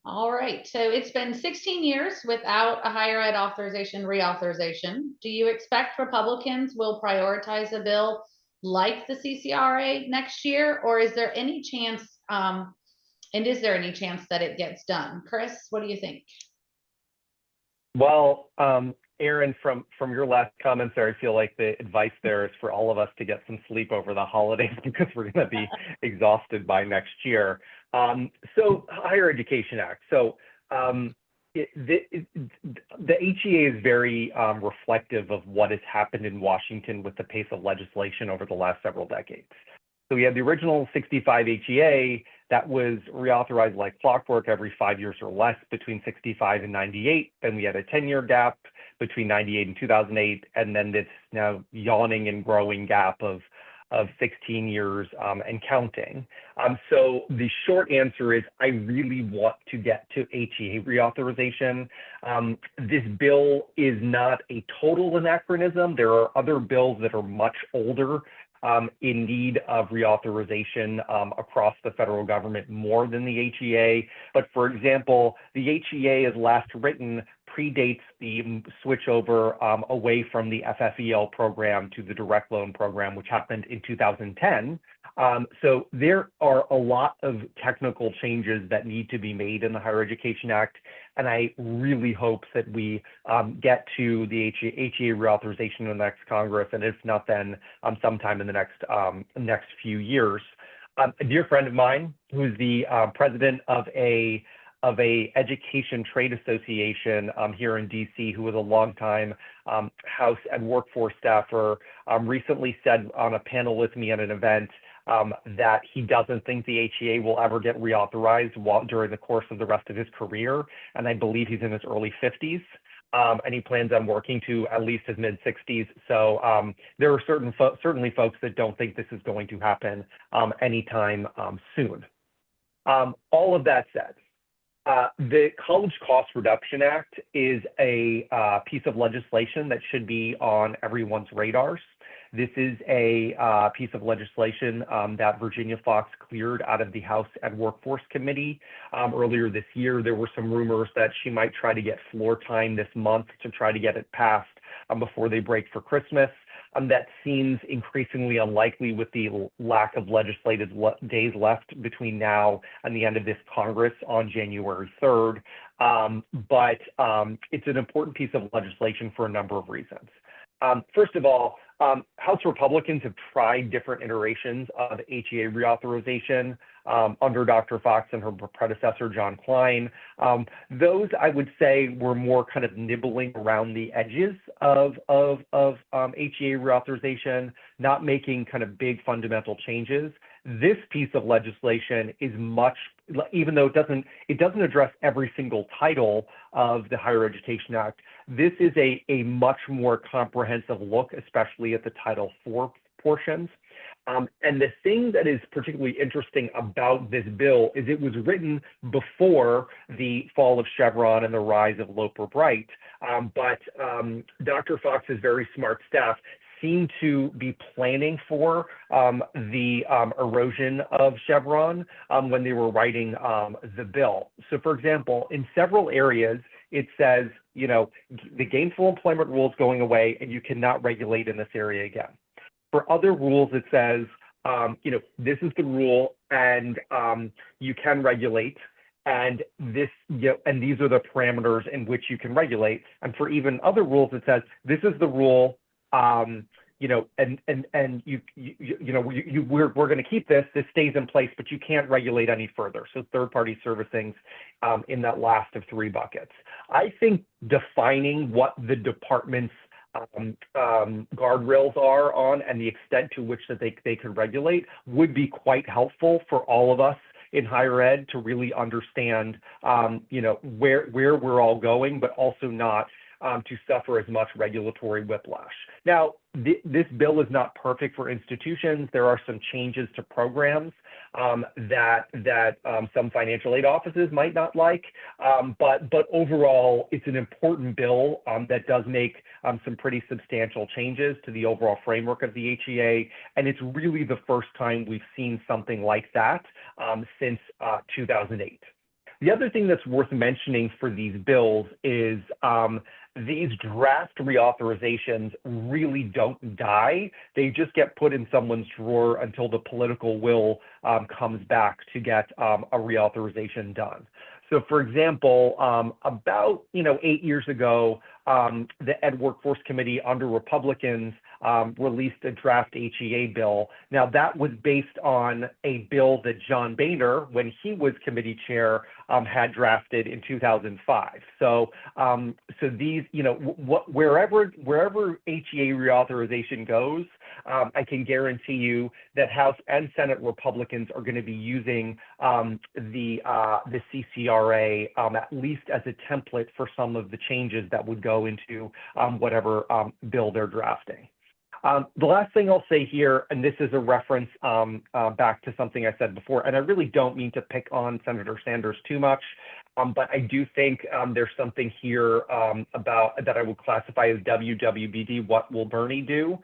All right, so it's been 16 years without a higher ed authorization reauthorization. Do you expect Republicans will prioritize a bill like the CCRA next year, or is there any chance, and is there any chance that it gets done? Chris, what do you think? Well, Aaron, from your last comments there, I feel like the advice there is for all of us to get some sleep over the holidays because we're going to be exhausted by next year. So Higher Education Act. So the HEA is very reflective of what has happened in Washington with the pace of legislation over the last several decades. So we had the original 65 HEA that was reauthorized like clockwork every 5 years or less between 65 and 98. Then we had a 10-year gap between 98 and 2008, and then this now yawning and growing gap of 16 years and counting. So the short answer is I really want to get to HEA reauthorization. This bill is not a total anachronism. There are other bills that are much older in need of reauthorization across the federal government more than the HEA. But for example, the HEA as last written predates the switchover away from the FFEL program to the direct loan program, which happened in 2010. So there are a lot of technical changes that need to be made in the Higher Education Act. And I really hope that we get to the HEA reauthorization in the next Congress, and if not then, sometime in the next few years. A dear friend of mine, who's the president of a education trade association here in DC, who was a longtime House and workforce staffer, recently said on a panel with me at an event that he doesn't think the HEA will ever get reauthorized during the course of the rest of his career. And I believe he's in his early 50s. And he plans on working to at least his mid 60s. So there are certainly folks that don't think this is going to happen anytime soon. All of that said, the College Cost Reduction Act is a piece of legislation that should be on everyone's radars. This is a piece of legislation that Virginia Foxx cleared out of the House and Workforce Committee earlier this year. There were some rumors that she might try to get floor time this month to try to get it passed before they break for Christmas. That seems increasingly unlikely with the lack of legislative days left between now and the end of this Congress on January 3rd. But it's an important piece of legislation for a number of reasons. First of all, House Republicans have tried different iterations of HEA reauthorization under Dr. Foxx and her predecessor, John Klein. Those, I would say, were more kind of nibbling around the edges of HEA reauthorization, not making kind of big fundamental changes. This piece of legislation is much, even though it doesn't address every single title of the Higher Education Act, this is a much more comprehensive look, especially at the Title IV portions. And the thing that is particularly interesting about this bill is it was written before the fall of Chevron and the rise of Loper-Bright. But Dr. Fox's very smart staff seem to be planning for the erosion of Chevron when they were writing the bill. So for example, in several areas, it says, you know, the gainful employment rule is going away and you cannot regulate in this area again. For other rules, it says, you know, this is the rule and you can regulate, and this, you know, and these are the parameters in which you can regulate. And for even other rules, it says, this is the rule, you know, and we're going to keep this. This stays in place, but you can't regulate any further. So third-party servicing in that last of three buckets. I think defining what the department's guardrails are on and the extent to which that they can regulate would be quite helpful for all of us in higher ed to really understand, you know, where we're all going, but also not to suffer as much regulatory whiplash. Now, this bill is not perfect for institutions. There are some changes to programs that some financial aid offices might not like, but overall, it's an important bill that does make some pretty substantial changes to the overall framework of the HEA, and it's really the first time we've seen something like that since 2008. The other thing that's worth mentioning for these bills is these draft reauthorizations really don't die. They just get put in someone's drawer until the political will comes back to get a reauthorization done. So for example, about 8 years ago, the Ed Workforce Committee under Republicans released a draft HEA bill. Now that was based on a bill that John Boehner, when he was committee chair, had drafted in 2005. So these, wherever HEA reauthorization goes, I can guarantee you that House and Senate Republicans are going to be using the CCRA at least as a template for some of the changes that would go into whatever bill they're drafting. The last thing I'll say here, and this is a reference back to something I said before, and I really don't mean to pick on Senator Sanders too much, but I do think there's something here about that I would classify as WWBD, what will Bernie do?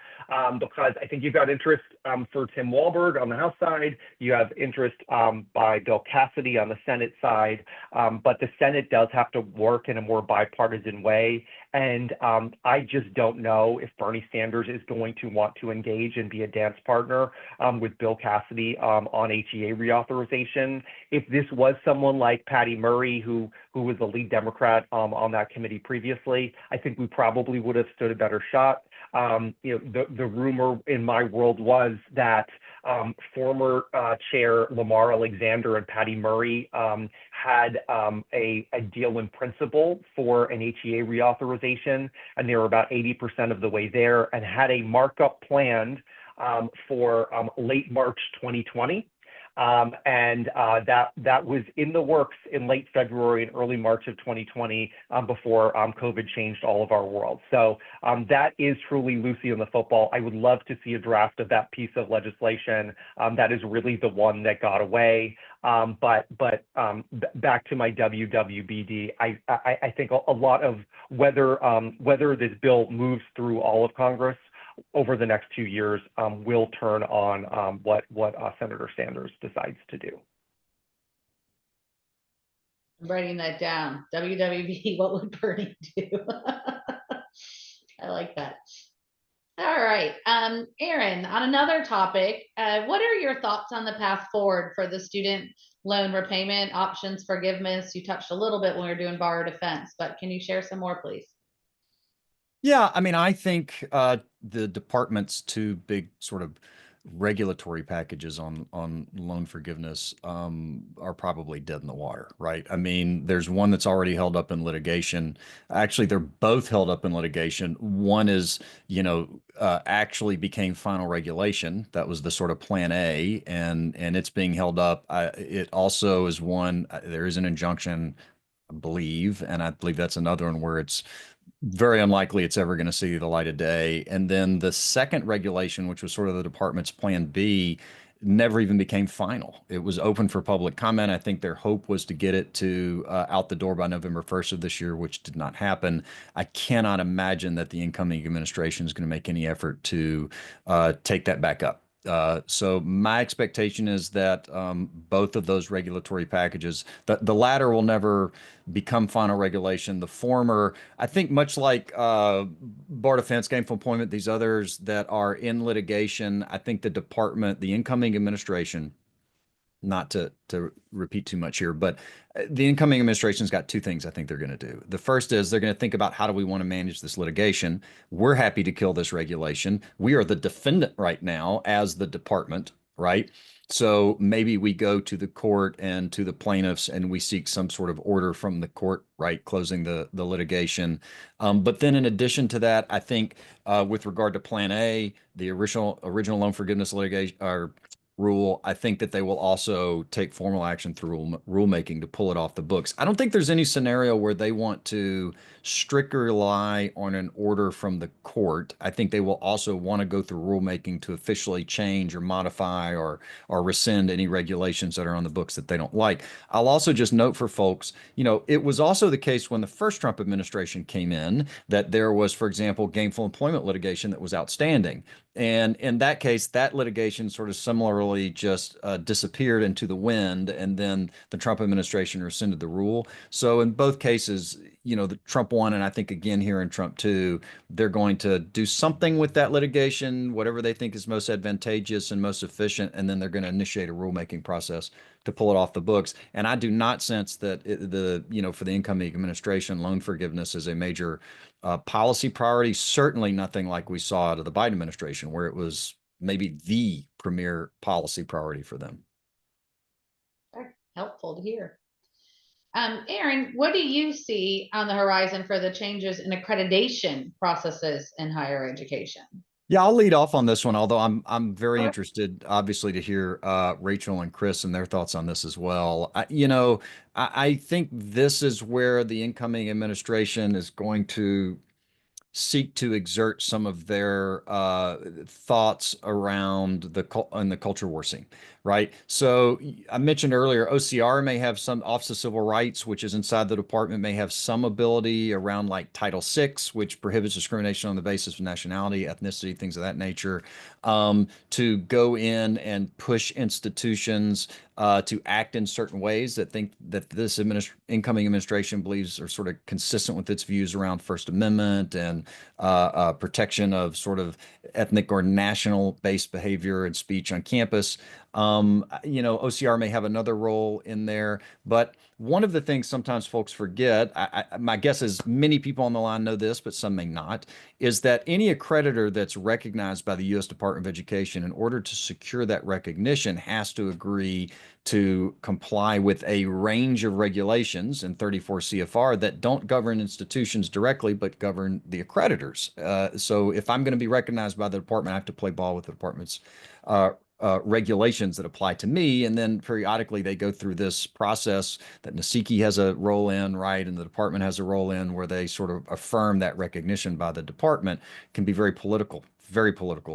Because I think you've got interest for Tim Walberg on the House side, you have interest by Bill Cassidy on the Senate side, but the Senate does have to work in a more bipartisan way. And I just don't know if Bernie Sanders is going to want to engage and be a dance partner with Bill Cassidy on HEA reauthorization. If this was someone like Patty Murray, who was the lead Democrat on that committee previously, I think we probably would have stood a better shot. The rumor in my world was that former chair Lamar Alexander and Patty Murray had a deal in principle for an HEA reauthorization, and they were about 80% of the way there, and had a markup planned for late March 2020. That was in the works in late February and early March of 2020 before COVID changed all of our world. So that is truly Lucy in the football. I would love to see a draft of that piece of legislation. That is really the one that got away. But back to my WWBD, I think a lot of whether this bill moves through all of Congress over the next 2 years will turn on what Senator Sanders decides to do. I'm writing that down. WWB, what would Bernie do? I like that. All right, Aaron, on another topic, what are your thoughts on the path forward for the student loan repayment options forgiveness? You touched a little bit when we were doing borrower defense, but can you share some more, please? Yeah, I mean, I think the department's two big sort of regulatory packages on loan forgiveness are probably dead in the water, right? I mean, there's one that's already held up in litigation. Actually, they're both held up in litigation. One is, actually became final regulation. That was the sort of plan A, and it's being held up. It also is one, there is an injunction, I believe, and I believe that's another one where it's very unlikely it's ever going to see the light of day. And then the second regulation, which was sort of the department's plan B, never even became final. It was open for public comment. I think their hope was to get it to out the door by November 1st of this year, which did not happen. I cannot imagine that the incoming administration is going to make any effort to take that back up. So my expectation is that both of those regulatory packages, the latter will never become final regulation. The former, I think, much like bar defense, gainful employment, these others that are in litigation, I think the department, the incoming administration, not to repeat too much here, but the incoming administration's got two things I think they're going to do. The first is they're going to think about how do we want to manage this litigation. We're happy to kill this regulation. We are the defendant right now as the department, right? So maybe we go to the court and to the plaintiffs and we seek some sort of order from the court, right, closing the litigation. But then in addition to that, I think with regard to Plan A, the original loan forgiveness litigation or rule, I think that they will also take formal action through rulemaking to pull it off the books. I don't think there's any scenario where they want to strictly rely on an order from the court. I think they will also want to go through rulemaking to officially change or modify or rescind any regulations that are on the books that they don't like. I'll also just note for folks, it was also the case when the first Trump administration came in that there was, for example, gainful employment litigation that was outstanding. And in that case, that litigation sort of similarly just disappeared into the wind, and then the Trump administration rescinded the rule. So in both cases, the Trump one, and I think again here in Trump two, they're going to do something with that litigation, whatever they think is most advantageous and most efficient, and then they're going to initiate a rulemaking process to pull it off the books. And I do not sense that for the incoming administration, loan forgiveness is a major policy priority. Certainly nothing like we saw out of the Biden administration, where it was maybe the premier policy priority for them. Very helpful to hear. Aaron, what do you see on the horizon for the changes in accreditation processes in higher education? Yeah, I'll lead off on this one, although I'm very interested, obviously, to hear Rachel and Chris and their thoughts on this as well. I think this is where the incoming administration is going to seek to exert some of their thoughts around the culture war scene, right? So I mentioned earlier, OCR may have some Office of Civil Rights, which is inside the department, may have some ability around like Title VI, which prohibits discrimination on the basis of nationality, ethnicity, things of that nature, to go in and push institutions to act in certain ways that think that this incoming administration believes are sort of consistent with its views around First Amendment and protection of sort of ethnic or national based behavior and speech on campus. OCR may have another role in there, but one of the things sometimes folks forget, my guess is many people on the line know this, but some may not, is that any accreditor that's recognized by the U.S. Department of Education, in order to secure that recognition, has to agree to comply with a range of regulations in 34 CFR that don't govern institutions directly, but govern the accreditors. So if I'm going to be recognized by the department, I have to play ball with the department's regulations that apply to me. And then periodically they go through this process that NASIKI has a role in, right? And the department has a role in, where they sort of affirm that recognition by the department. Can be very political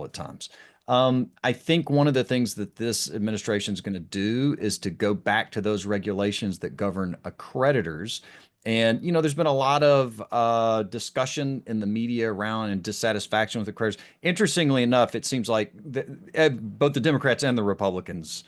at times. I think one of the things that this administration is going to do is to go back to those regulations that govern accreditors. And, there's been a lot of discussion in the media around and dissatisfaction with accreditors. Interestingly enough, it seems like both the Democrats and the Republicans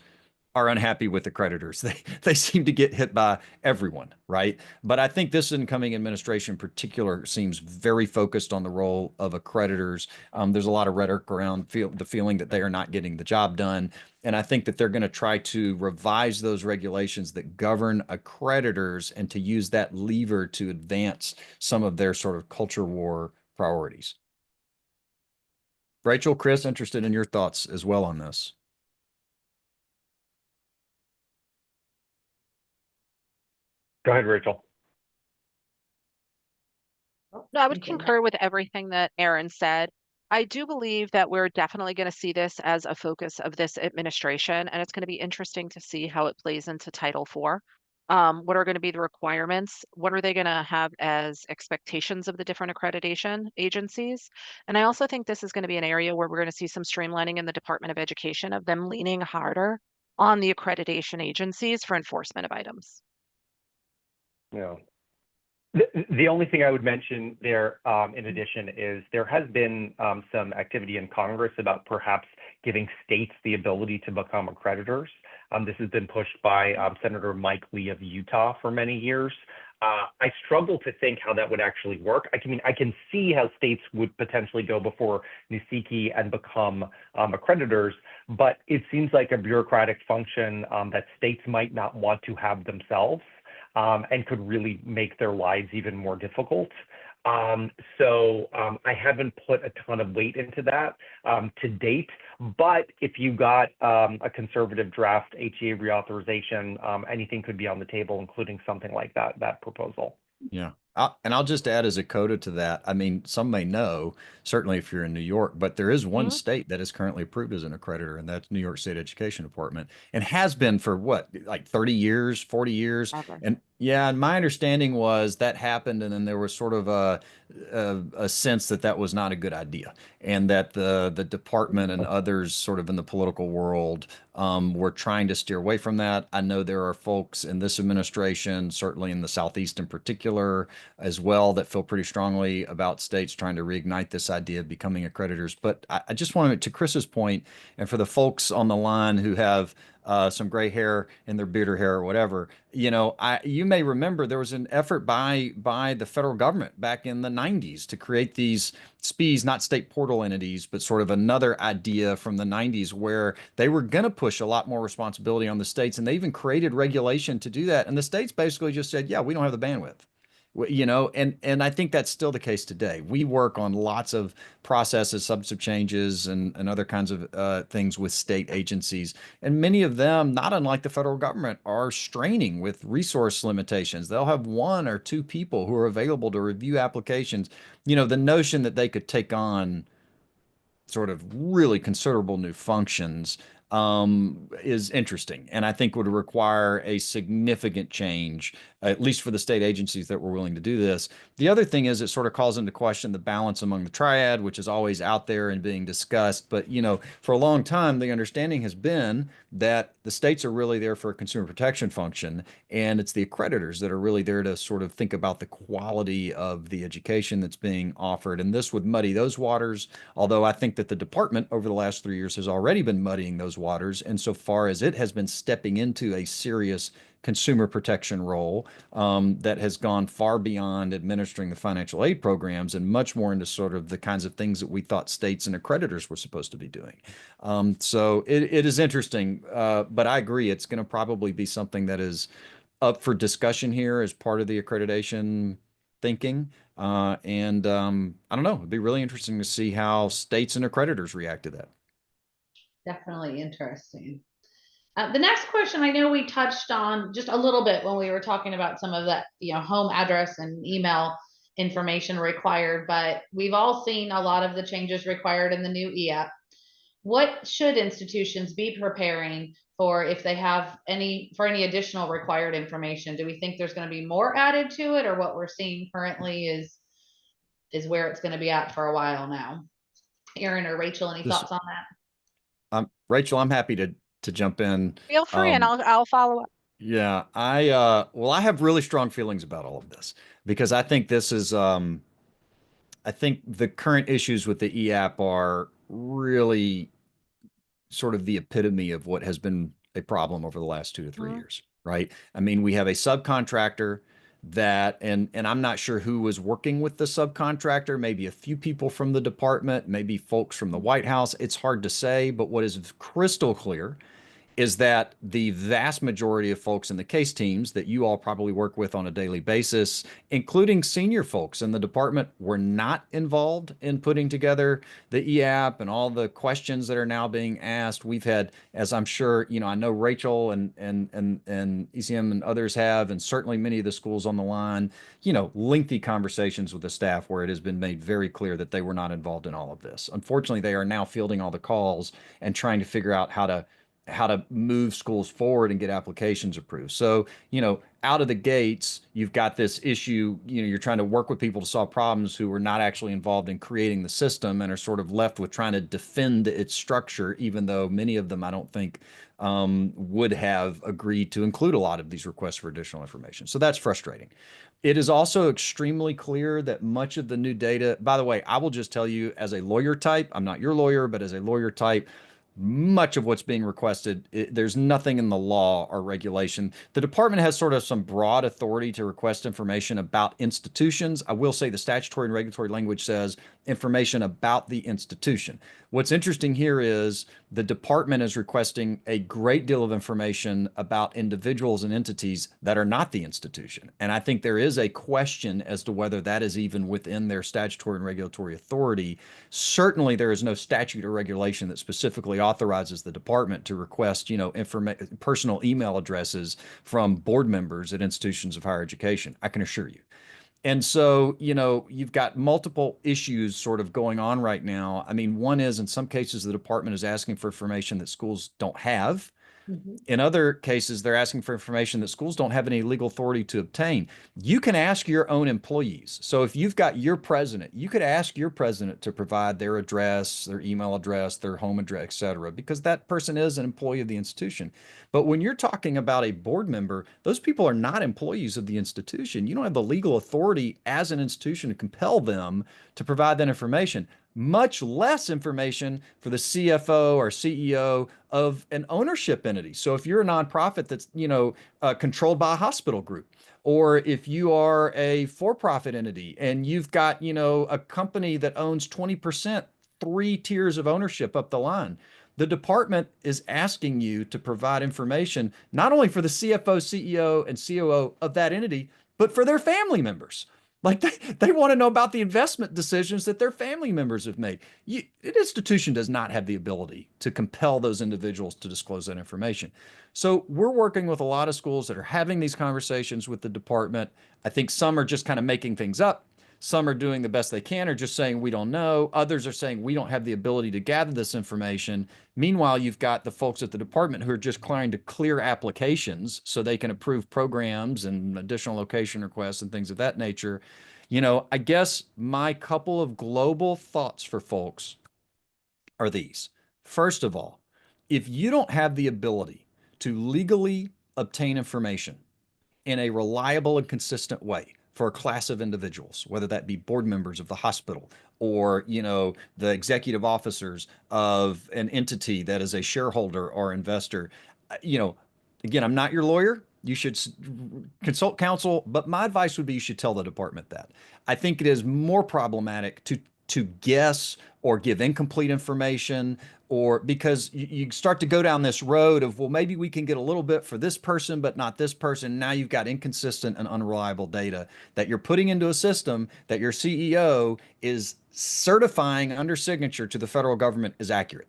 are unhappy with the creditors. They seem to get hit by everyone, right? But I think this incoming administration in particular seems very focused on the role of accreditors. There's a lot of rhetoric around the feeling that they are not getting the job done. And I think that they're going to try to revise those regulations that govern accreditors and to use that lever to advance some of their sort of culture war priorities. Rachel, Chris, interested in your thoughts as well on this. Go ahead, Rachel. No, I would concur with everything that Aaron said. I do believe that we're definitely going to see this as a focus of this administration, and it's going to be interesting to see how it plays into Title IV. What are going to be the requirements? What are they going to have as expectations of the different accreditation agencies? And I also think this is going to be an area where we're going to see some streamlining in the Department of Education, of them leaning harder on the accreditation agencies for enforcement of items. Yeah. The only thing I would mention there, in addition, is there has been some activity in Congress about perhaps giving states the ability to become accreditors. This has been pushed by Senator Mike Lee of Utah for many years. I struggle to think how that would actually work. I can see how states would potentially go before NASIKI and become accreditors, but it seems like a bureaucratic function that states might not want to have themselves. And could really make their lives even more difficult. So I haven't put a ton of weight into that to date, but if you got a conservative draft HEA reauthorization, anything could be on the table, including something like that proposal. Yeah. And I'll just add as a coda to that. I mean, some may know, certainly if you're in New York, but there is one state that is currently approved as an accreditor, and that's New York State Education Department, and has been for what, like 30 years, 40 years. Ever. And yeah, and my understanding was that happened, and then there was sort of a sense that that was not a good idea, and that the department and others sort of in the political world were trying to steer away from that. I know there are folks in this administration, certainly in the Southeast in particular, as well, that feel pretty strongly about states trying to reignite this idea of becoming accreditors. But I just want to Chris's point, and for the folks on the line who have some gray hair in their beard or hair or whatever, you may remember there was an effort by the federal government back in the 90s to create these SPEs, not state portal entities, but sort of another idea from the 90s where they were going to push a lot more responsibility on the states. And they even created regulation to do that. And the states basically just said, yeah, we don't have the bandwidth. And I think that's still the case today. We work on lots of processes, substantive changes, and other kinds of things with state agencies. And many of them, not unlike the federal government, are straining with resource limitations. They'll have one or two people who are available to review applications. The notion that they could take on sort of really considerable new functions is interesting, and I think would require a significant change, at least for the state agencies that were willing to do this. The other thing is it sort of calls into question the balance among the triad, which is always out there and being discussed. But, for a long time, the understanding has been that the states are really there for a consumer protection function, and it's the accreditors that are really there to sort of think about the quality of the education that's being offered. And this would muddy those waters, although I think that the department over the last 3 years has already been muddying those waters insofar as it has been stepping into a serious consumer protection role that has gone far beyond administering the financial aid programs and much more into sort of the kinds of things that we thought states and accreditors were supposed to be doing. So it is interesting, but I agree it's going to probably be something that is up for discussion here as part of the accreditation thinking. And I don't know, it'd be really interesting to see how states and accreditors react to that. Definitely interesting. The next question, I know we touched on just a little bit when we were talking about some of that, home address and email information required, but we've all seen a lot of the changes required in the new EAP. What should institutions be preparing for if they have any additional required information? Do we think there's going to be more added to it, or what we're seeing currently is where it's going to be at for a while now? Aaron or Rachel, any thoughts on that? Rachel, I'm happy to jump in. Feel free, and I'll follow up. Yeah, I have really strong feelings about all of this because I think this is I think the current issues with the EAP are really sort of the epitome of what has been a problem over the last 2 to 3 years, right? I mean, we have a subcontractor that, and I'm not sure who was working with the subcontractor, maybe a few people from the department, maybe folks from the White House. It's hard to say, but what is crystal clear is that the vast majority of folks in the case teams that you all probably work with on a daily basis, including senior folks in the department, were not involved in putting together the EAP and all the questions that are now being asked. We've had, as I'm sure, I know Rachel and ECM and others have, and certainly many of the schools on the line, lengthy conversations with the staff where it has been made very clear that they were not involved in all of this. Unfortunately, they are now fielding all the calls and trying to figure out how to move schools forward and get applications approved. So, out of the gates, you've got this issue, you're trying to work with people to solve problems who are not actually involved in creating the system and are sort of left with trying to defend its structure, even though many of them, I don't think, would have agreed to include a lot of these requests for additional information. So that's frustrating. It is also extremely clear that much of the new data, by the way, I will just tell you as a lawyer type, I'm not your lawyer, but as a lawyer type, much of what's being requested, there's nothing in the law or regulation. The department has sort of some broad authority to request information about institutions. I will say the statutory and regulatory language says information about the institution. What's interesting here is the department is requesting a great deal of information about individuals and entities that are not the institution. And I think there is a question as to whether that is even within their statutory and regulatory authority. Certainly, there is no statute or regulation that specifically authorizes the department to request, personal email addresses from board members at institutions of higher education. I can assure you. And so, you've got multiple issues sort of going on right now. I mean, one is in some cases, the department is asking for information that schools don't have. Mm-hmm. In other cases, they're asking for information that schools don't have any legal authority to obtain. You can ask your own employees. So if you've got your president, you could ask your president to provide their address, their email address, their home address, et cetera, because that person is an employee of the institution. But when you're talking about a board member, those people are not employees of the institution. You don't have the legal authority as an institution to compel them to provide that information, much less information for the CFO or CEO of an ownership entity. So if you're a nonprofit that's, controlled by a hospital group, or if you are a for-profit entity and you've got, a company that owns 20%, 3 tiers of ownership up the line, the department is asking you to provide information not only for the CFO, CEO, and COO of that entity, but for their family members. Like they want to know about the investment decisions that their family members have made. An institution does not have the ability to compel those individuals to disclose that information. So we're working with a lot of schools that are having these conversations with the department. I think some are just kind of making things up. Some are doing the best they can, or just saying we don't know. Others are saying we don't have the ability to gather this information. Meanwhile, you've got the folks at the department who are just trying to clear applications so they can approve programs and additional location requests and things of that nature. I guess my couple of global thoughts for folks are these. First of all, if you don't have the ability to legally obtain information in a reliable and consistent way for a class of individuals, whether that be board members of the hospital or, the executive officers of an entity that is a shareholder or investor. you know, Again, I'm not your lawyer. You should consult counsel, but my advice would be you should tell the department that. I think it is more problematic to guess or give incomplete information, or because you start to go down this road of, well, maybe we can get a little bit for this person, but not this person. Now you've got inconsistent and unreliable data that you're putting into a system that your CEO is certifying under signature to the federal government is accurate.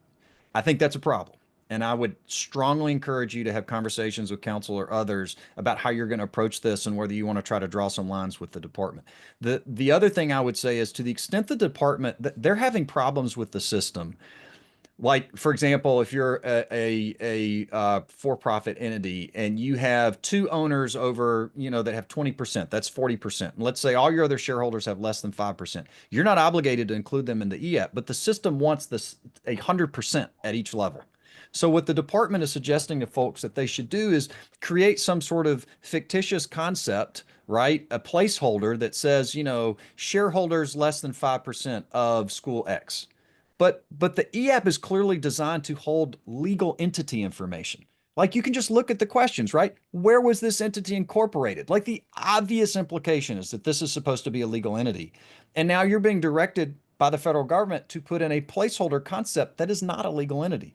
I think that's a problem. And I would strongly encourage you to have conversations with counsel or others about how you're going to approach this and whether you want to try to draw some lines with the department. The other thing I would say is, to the extent the department, they're having problems with the system, like, for example, if you're a for-profit entity and you have two owners over, that have 20%, that's 40%. And let's say all your other shareholders have less than 5%. You're not obligated to include them in the EAP, but the system wants this 100% at each level. So what the department is suggesting to folks that they should do is create some sort of fictitious concept, right? A placeholder that says, shareholders less than 5% of school X. But the EAP is clearly designed to hold legal entity information. Like, you can just look at the questions, right? Where was this entity incorporated? Like, the obvious implication is that this is supposed to be a legal entity. And now you're being directed by the federal government to put in a placeholder concept that is not a legal entity.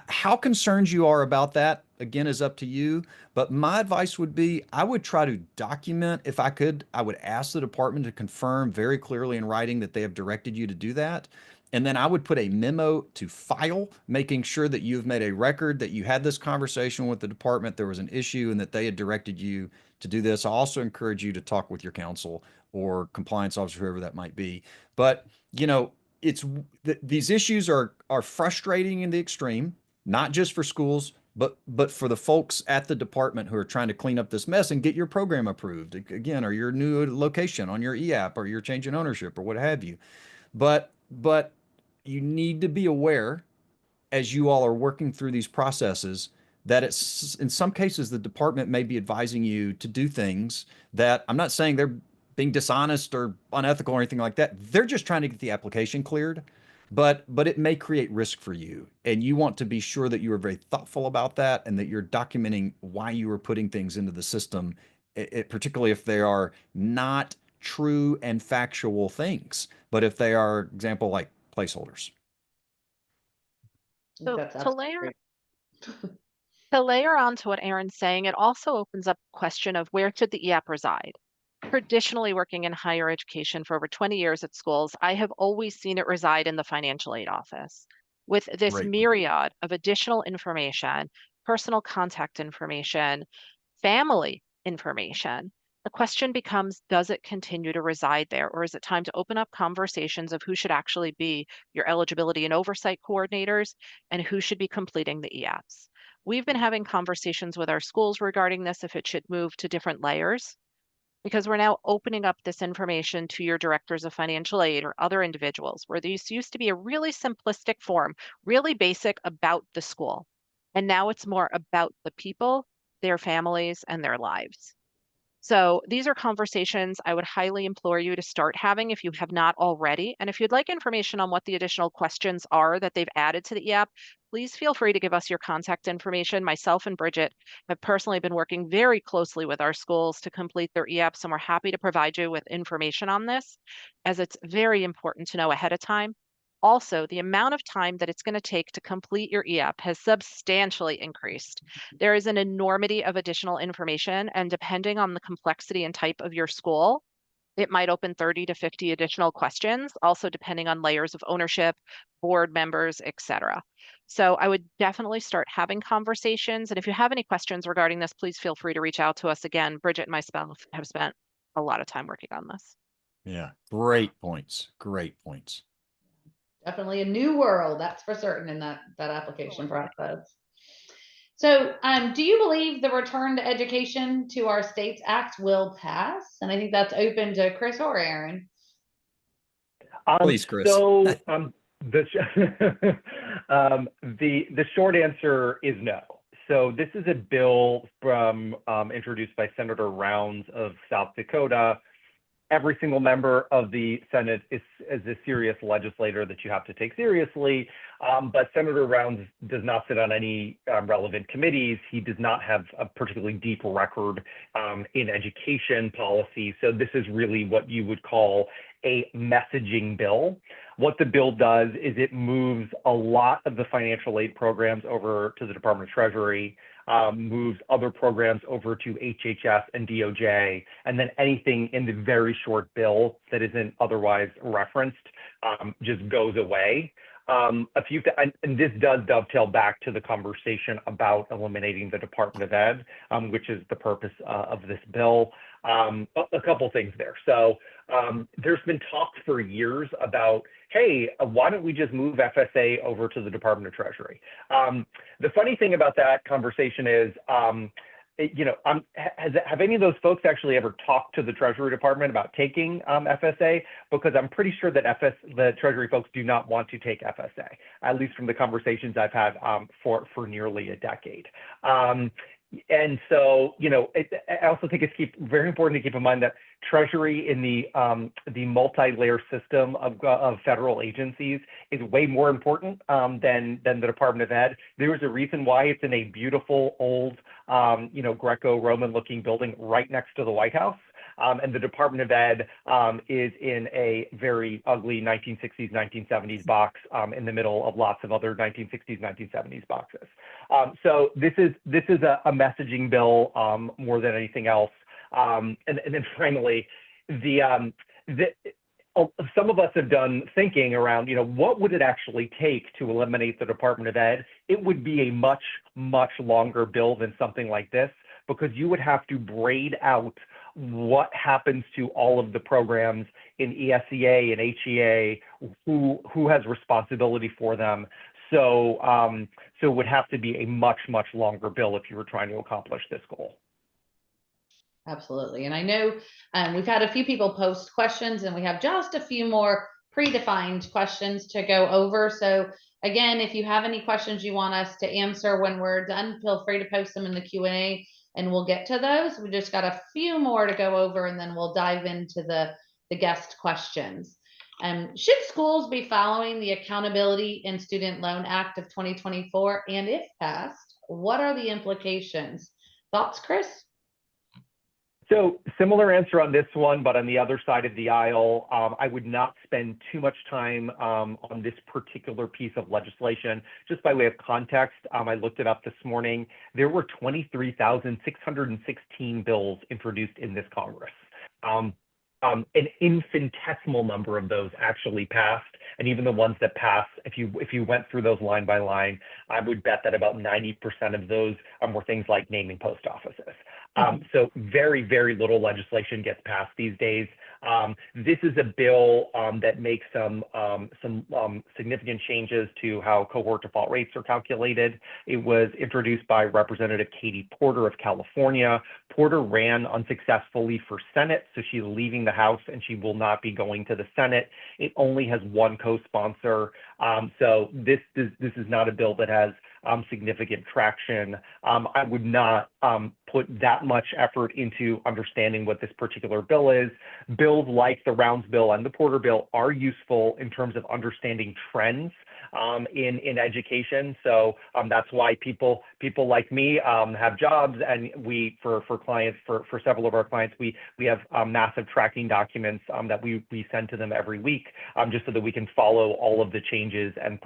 How concerned you are about that, again, is up to you. But my advice would be, I would try to document, if I could, I would ask the department to confirm very clearly in writing that they have directed you to do that. And then I would put a memo to file, making sure that you've made a record that you had this conversation with the department, there was an issue, and that they had directed you to do this. I also encourage you to talk with your counsel or compliance officer, whoever that might be. But, these issues are frustrating in the extreme, not just for schools, but for the folks at the department who are trying to clean up this mess and get your program approved again, or your new location on your EAP, or your change in ownership, or what have you. But you need to be aware, as you all are working through these processes, that it's, in some cases, the department may be advising you to do things that, I'm not saying they're being dishonest or unethical or anything like that. They're just trying to get the application cleared, but it may create risk for you. And you want to be sure that you are very thoughtful about that, and that you're documenting why you are putting things into the system, particularly if they are not true and factual things, but if they are, example, like placeholders. So That's to absolutely layer great. to layer on to what Aaron's saying, it also opens up a question of where should the EAP reside? Traditionally working in higher education for over 20 years at schools, I have always seen it reside in the financial aid office. With this Great. myriad of additional information, personal contact information, family information, the question becomes, does it continue to reside there, or is it time to open up conversations of who should actually be your eligibility and oversight coordinators and who should be completing the EAPs? We've been having conversations with our schools regarding this, if it should move to different layers, because we're now opening up this information to your directors of financial aid or other individuals, where these used to be a really simplistic form, really basic about the school. And now it's more about the people, their families, and their lives. So these are conversations I would highly implore you to start having if you have not already. And if you'd like information on what the additional questions are that they've added to the app, please feel free to give us your contact information. Myself and Bridget have personally been working very closely with our schools to complete their EAPs, and we're happy to provide you with information on this, as it's very important to know ahead of time. Also, the amount of time that it's going to take to complete your EAP has substantially increased. There is an enormity of additional information, and depending on the complexity and type of your school, it might open 30 to 50 additional questions, also depending on layers of ownership, board members, etc. So I would definitely start having conversations. And if you have any questions regarding this, please feel free to reach out to us. Again, Bridget and myself have spent a lot of time working on this. Yeah. Great points. Great points. Definitely a new world, that's for certain, in that application process. So, do you believe the Return to Education to Our States Act will pass? And I think that's open to Chris or Aaron. Please, Chris. So the the short answer is no. So this is a bill from introduced by Senator Rounds of South Dakota. Every single member of the Senate is a serious legislator that you have to take seriously. But Senator Rounds does not sit on any relevant committees. He does not have a particularly deep record in education policy. So this is really what you would call a messaging bill. What the bill does is it moves a lot of the financial aid programs over to the Department of Treasury, moves other programs over to HHS and DOJ, and then anything in the very short bill that isn't otherwise referenced just goes away. And this does dovetail back to the conversation about eliminating the Department of Ed, which is the purpose of this bill. A couple things there. So there's been talk for years about, hey, why don't we just move FSA over to the Department of Treasury? The funny thing about that conversation is, have any of those folks actually ever talked to the Treasury Department about taking FSA? Because I'm pretty sure that the Treasury folks do not want to take FSA, at least from the conversations I've had for nearly a decade. And so, I also think it's very important to keep in mind that Treasury in the multi-layer system of federal agencies is way more important than the Department of Ed. There is a reason why it's in a beautiful old, Greco-Roman looking building right next to the White House. And the Department of Ed is in a very ugly 1960s, 1970s box in the middle of lots of other 1960s, 1970s boxes. So this is a messaging bill more than anything else. And then finally, some of us have done thinking around, what would it actually take to eliminate the Department of Ed? It would be a much, much longer bill than something like this, because you would have to braid out what happens to all of the programs in ESEA and HEA, who has responsibility for them. So it would have to be a much, much longer bill if you were trying to accomplish this goal. Absolutely. And I know we've had a few people post questions, and we have just a few more predefined questions to go over. So again, if you have any questions you want us to answer when we're done, feel free to post them in the Q&A and we'll get to those. We just got a few more to go over, and then we'll dive into the guest questions. Should schools be following the Accountability and Student Loan Act of 2024? And if passed, what are the implications? Thoughts, Chris? So similar answer on this one, but on the other side of the aisle, I would not spend too much time on this particular piece of legislation. Just by way of context, I looked it up this morning. There were 23,616 bills introduced in this Congress. An infinitesimal number of those actually passed, and even the ones that passed, if you went through those line by line, I would bet that about 90% of those were things like naming post offices. So very, very little legislation gets passed these days. This is a bill that makes some significant changes to how cohort default rates are calculated. It was introduced by Representative Katie Porter of California. Porter ran unsuccessfully for Senate, so she's leaving the House and she will not be going to the Senate. It only has one co-sponsor, so this is not a bill that has significant traction. I would not put that much effort into understanding what this particular bill is. Bills like the Rounds bill and the Porter bill are useful in terms of understanding trends in education. So that's why people like me have jobs, and we for clients, for several of our clients, we have massive tracking documents that we send to them every week, just so that we can follow all of the changes and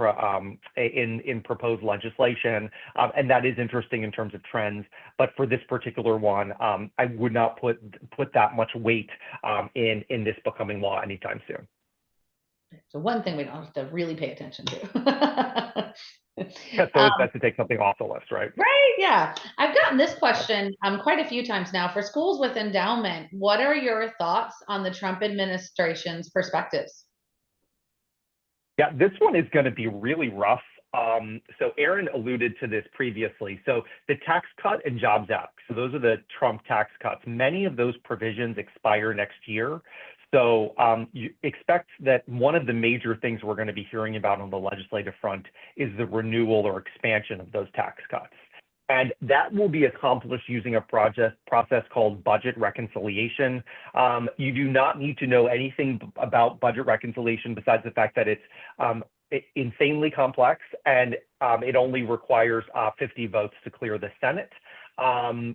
in proposed legislation, and that is interesting in terms of trends. But for this particular one, I would not put that much weight in this becoming law anytime soon. So one thing we don't have to really pay attention to. That's always best to take something off the list, right? Right, yeah. I've gotten this question quite a few times now. For schools with endowment, what are your thoughts on the Trump administration's perspectives? Yeah, this one is going to be really rough. So Aaron alluded to this previously. So the Tax Cut and Jobs Act, so those are the Trump tax cuts. Many of those provisions expire next year. So you expect that one of the major things we're going to be hearing about on the legislative front is the renewal or expansion of those tax cuts. And that will be accomplished using a process called budget reconciliation. You do not need to know anything about budget reconciliation besides the fact that it's insanely complex, and it only requires 50 votes to clear the Senate. That,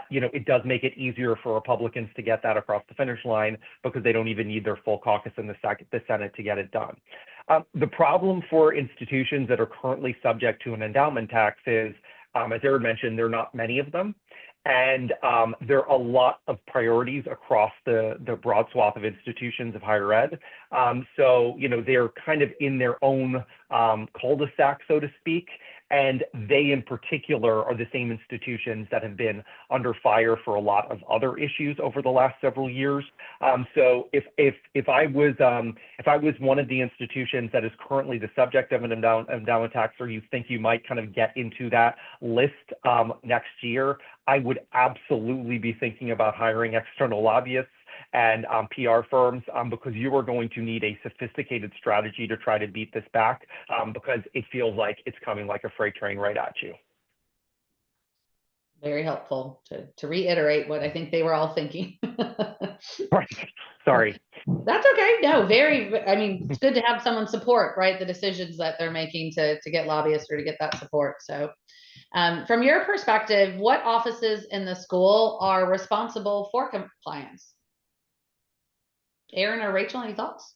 it does make it easier for Republicans to get that across the finish line because they don't even need their full caucus in the Senate to get it done. The problem for institutions that are currently subject to an endowment tax is, as Aaron mentioned, there are not many of them. And there are a lot of priorities across the broad swath of institutions of higher ed. They're kind of in their own cul-de-sac, so to speak. And they in particular are the same institutions that have been under fire for a lot of other issues over the last several years. So if I was one of the institutions that is currently the subject of an endowment tax, or you think you might kind of get into that list next year, I would absolutely be thinking about hiring external lobbyists and PR firms because you are going to need a sophisticated strategy to try to beat this back because it feels like it's coming like a freight train right at you. Very helpful to reiterate what I think they were all thinking. Right. Sorry. That's okay. No, it's good to have someone support, right, the decisions that they're making to get lobbyists or to get that support. So from your perspective, what offices in the school are responsible for compliance? Aaron or Rachel, any thoughts?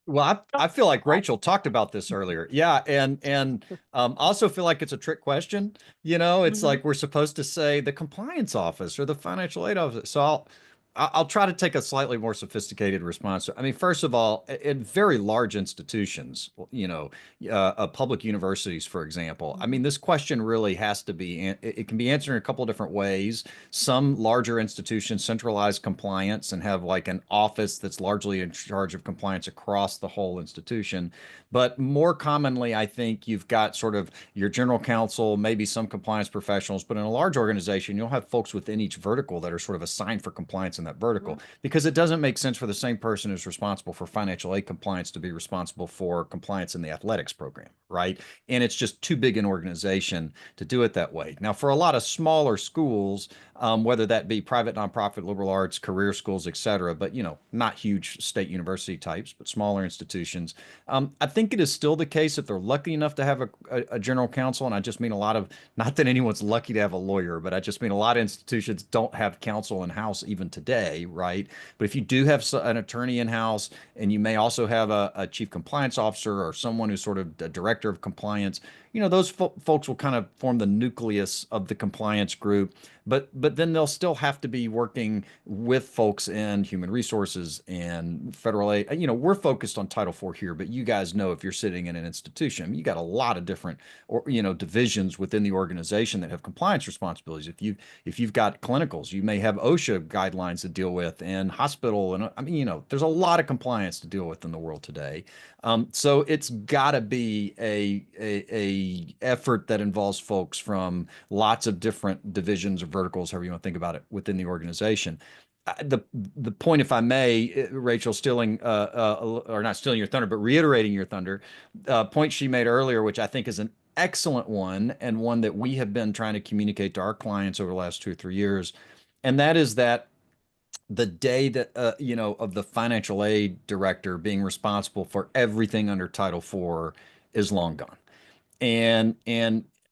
Well, I feel like Rachel talked about this earlier. Yeah, and also feel like it's a trick question. It's like we're supposed to say the compliance office or the financial aid office. So I'll try to take a slightly more sophisticated response. I mean, first of all, in very large institutions, public universities, for example, I mean, this question really has to be, it can be answered in a couple of different ways. Some larger institutions centralize compliance and have like an office that's largely in charge of compliance across the whole institution. But more commonly, I think you've got sort of your general counsel, maybe some compliance professionals, but in a large organization, you'll have folks within each vertical that are sort of assigned for compliance in that vertical because it doesn't make sense for the same person who's responsible for financial aid compliance to be responsible for compliance in the athletics program, right? And it's just too big an organization to do it that way. Now, for a lot of smaller schools, whether that be private, nonprofit, liberal arts, career schools, et cetera, but not huge state university types, but smaller institutions. I think it is still the case if they're lucky enough to have a general counsel, and I just mean not that anyone's lucky to have a lawyer, but I just mean a lot of institutions don't have counsel in-house even today, right? But if you do have an attorney in-house, and you may also have a chief compliance officer or someone who's sort of the director of compliance, those folks will kind of form the nucleus of the compliance group. But then they'll still have to be working with folks in human resources and federal aid. We're focused on Title IV here, but you guys know if you're sitting in an institution, you got a lot of different divisions within the organization that have compliance responsibilities. If you've got clinicals, you may have OSHA guidelines to deal with, and hospital, and I mean, there's a lot of compliance to deal with in the world today. So it's got to be a effort that involves folks from lots of different divisions or verticals, however you want to think about it, within the organization. The point, if I may, Rachel, stealing or not stealing your thunder, but reiterating your thunder, point she made earlier, which I think is an excellent one and one that we have been trying to communicate to our clients over the last 2 or 3 years, and that is that the day that of the financial aid director being responsible for everything under Title IV is long gone. And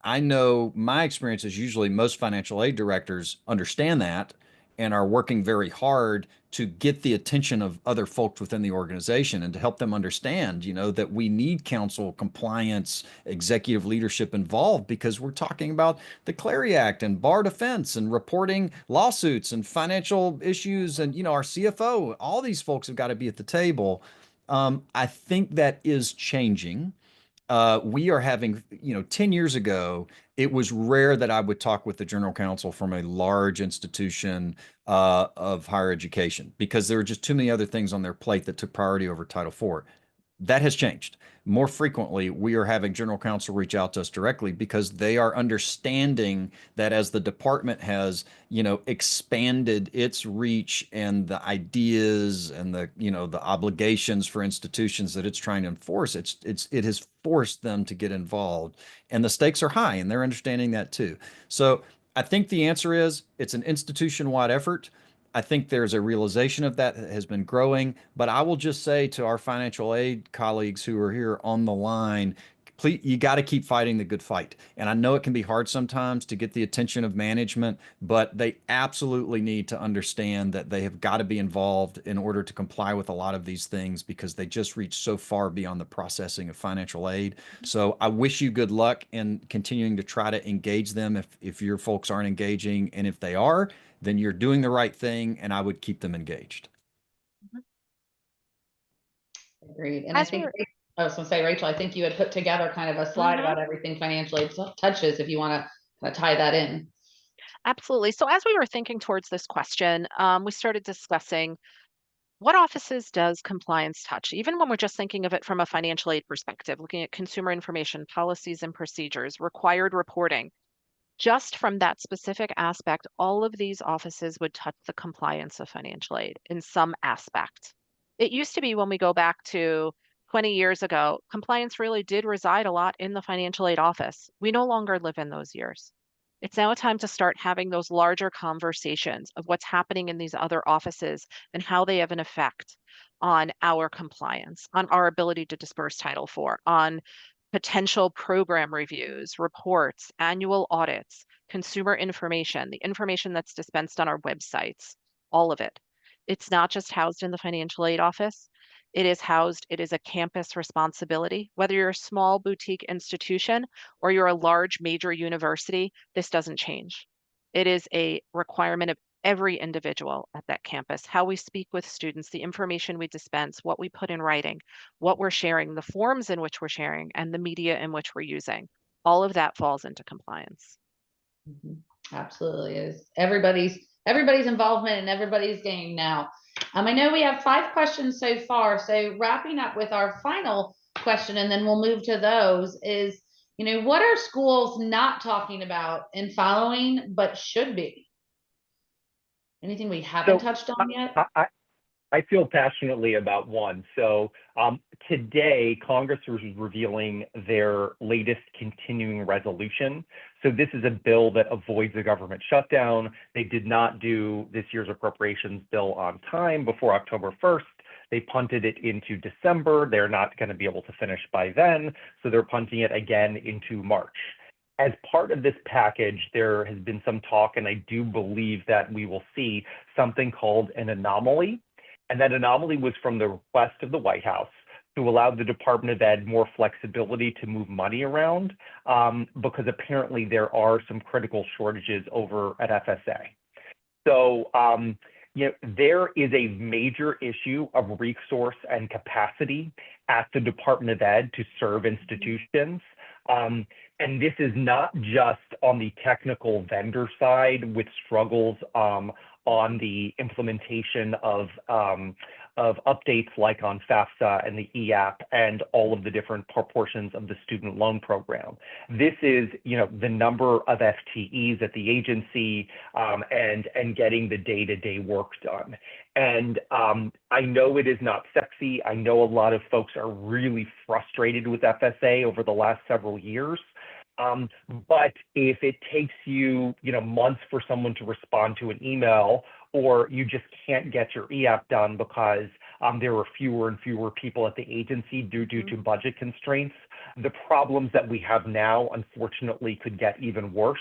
I know my experience is usually most financial aid directors understand that and are working very hard to get the attention of other folks within the organization and to help them understand, that we need counsel, compliance, executive leadership involved, because we're talking about the Clery Act and bar defense and reporting lawsuits and financial issues. And, our CFO, all these folks have got to be at the table. I think that is changing. We are having, 10 years ago, it was rare that I would talk with the general counsel from a large institution of higher education, because there were just too many other things on their plate that took priority over Title IV. That has changed. More frequently, we are having general counsel reach out to us directly because they are understanding that as the department has, expanded its reach and the ideas and the obligations for institutions that it's trying to enforce, it has forced them to get involved, and the stakes are high, and they're understanding that too. So I think the answer is it's an institution-wide effort. I think there's a realization of that has been growing, but I will just say to our financial aid colleagues who are here on the line, please, you got to keep fighting the good fight. And I know it can be hard sometimes to get the attention of management, but they absolutely need to understand that they have got to be involved in order to comply with a lot of these things, because they just reach so far beyond the processing of financial aid. So I wish you good luck in continuing to try to engage them if your folks aren't engaging, and if they are, then you're doing the right thing, and I would keep them engaged. Agreed. And I think, I was going to say, Rachel, I think you had put together kind of a slide about everything financial aid touches, if you want to tie that in. Absolutely. So as we were thinking towards this question, we started discussing what offices does compliance touch, even when we're just thinking of it from a financial aid perspective, looking at consumer information, policies and procedures, required reporting. Just from that specific aspect, all of these offices would touch the compliance of financial aid in some aspect. It used to be, when we go back to 20 years ago, compliance really did reside a lot in the financial aid office. We no longer live in those years. It's now a time to start having those larger conversations of what's happening in these other offices and how they have an effect on our compliance, on our ability to disperse Title IV, on potential program reviews, reports, annual audits, consumer information, the information that's dispensed on our websites, all of it. It's not just housed in the financial aid office. It is a campus responsibility. Whether you're a small boutique institution or you're a large major university, this doesn't change. It is a requirement of every individual at that campus, how we speak with students, the information we dispense, what we put in writing, what we're sharing, the forms in which we're sharing, and the media in which we're using. All of that falls into compliance. Absolutely is. Everybody's involvement and everybody's game now. I know we have 5 questions so far. So wrapping up with our final question, and then we'll move to those, is, what are schools not talking about and following but should be? Anything we haven't touched on yet? I feel passionately about one. So today, Congress was revealing their latest continuing resolution. So this is a bill that avoids a government shutdown. They did not do this year's appropriations bill on time before October 1st. They punted it into December. They're not going to be able to finish by then. So they're punting it again into March. As part of this package, there has been some talk, and I do believe that we will see something called an anomaly. And that anomaly was from the request of the White House to allow the Department of Ed more flexibility to move money around, because apparently there are some critical shortages over at FSA. So there is a major issue of resource and capacity at the Department of Ed to serve institutions. And this is not just on the technical vendor side with struggles on the implementation of updates like on FAFSA and the EAP and all of the different portions of the student loan program. This is, the number of FTEs at the agency and getting the day-to-day work done. And I know it is not sexy. I know a lot of folks are really frustrated with FSA over the last several years. But if it takes you, months for someone to respond to an email, or you just can't get your EAP done because there are fewer and fewer people at the agency due to budget constraints, the problems that we have now, unfortunately, could get even worse.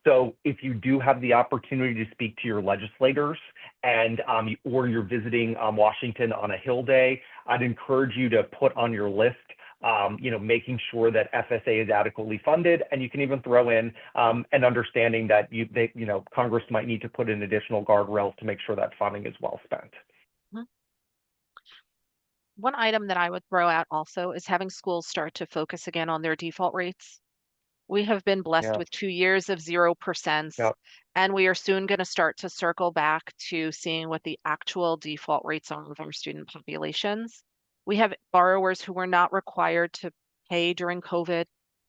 So if you do have the opportunity to speak to your legislators and or you're visiting Washington on a Hill Day, I'd encourage you to put on your list making sure that FSA is adequately funded, and you can even throw in an understanding that Congress might need to put in additional guardrails to make sure that funding is well spent. One item that I would throw out also is having schools start to focus again on their default rates. We have been blessed Yeah. with 2 years of 0%, Yep. and we are soon going to start to circle back to seeing what the actual default rates are of our student populations. We have borrowers who were not required to pay during COVID.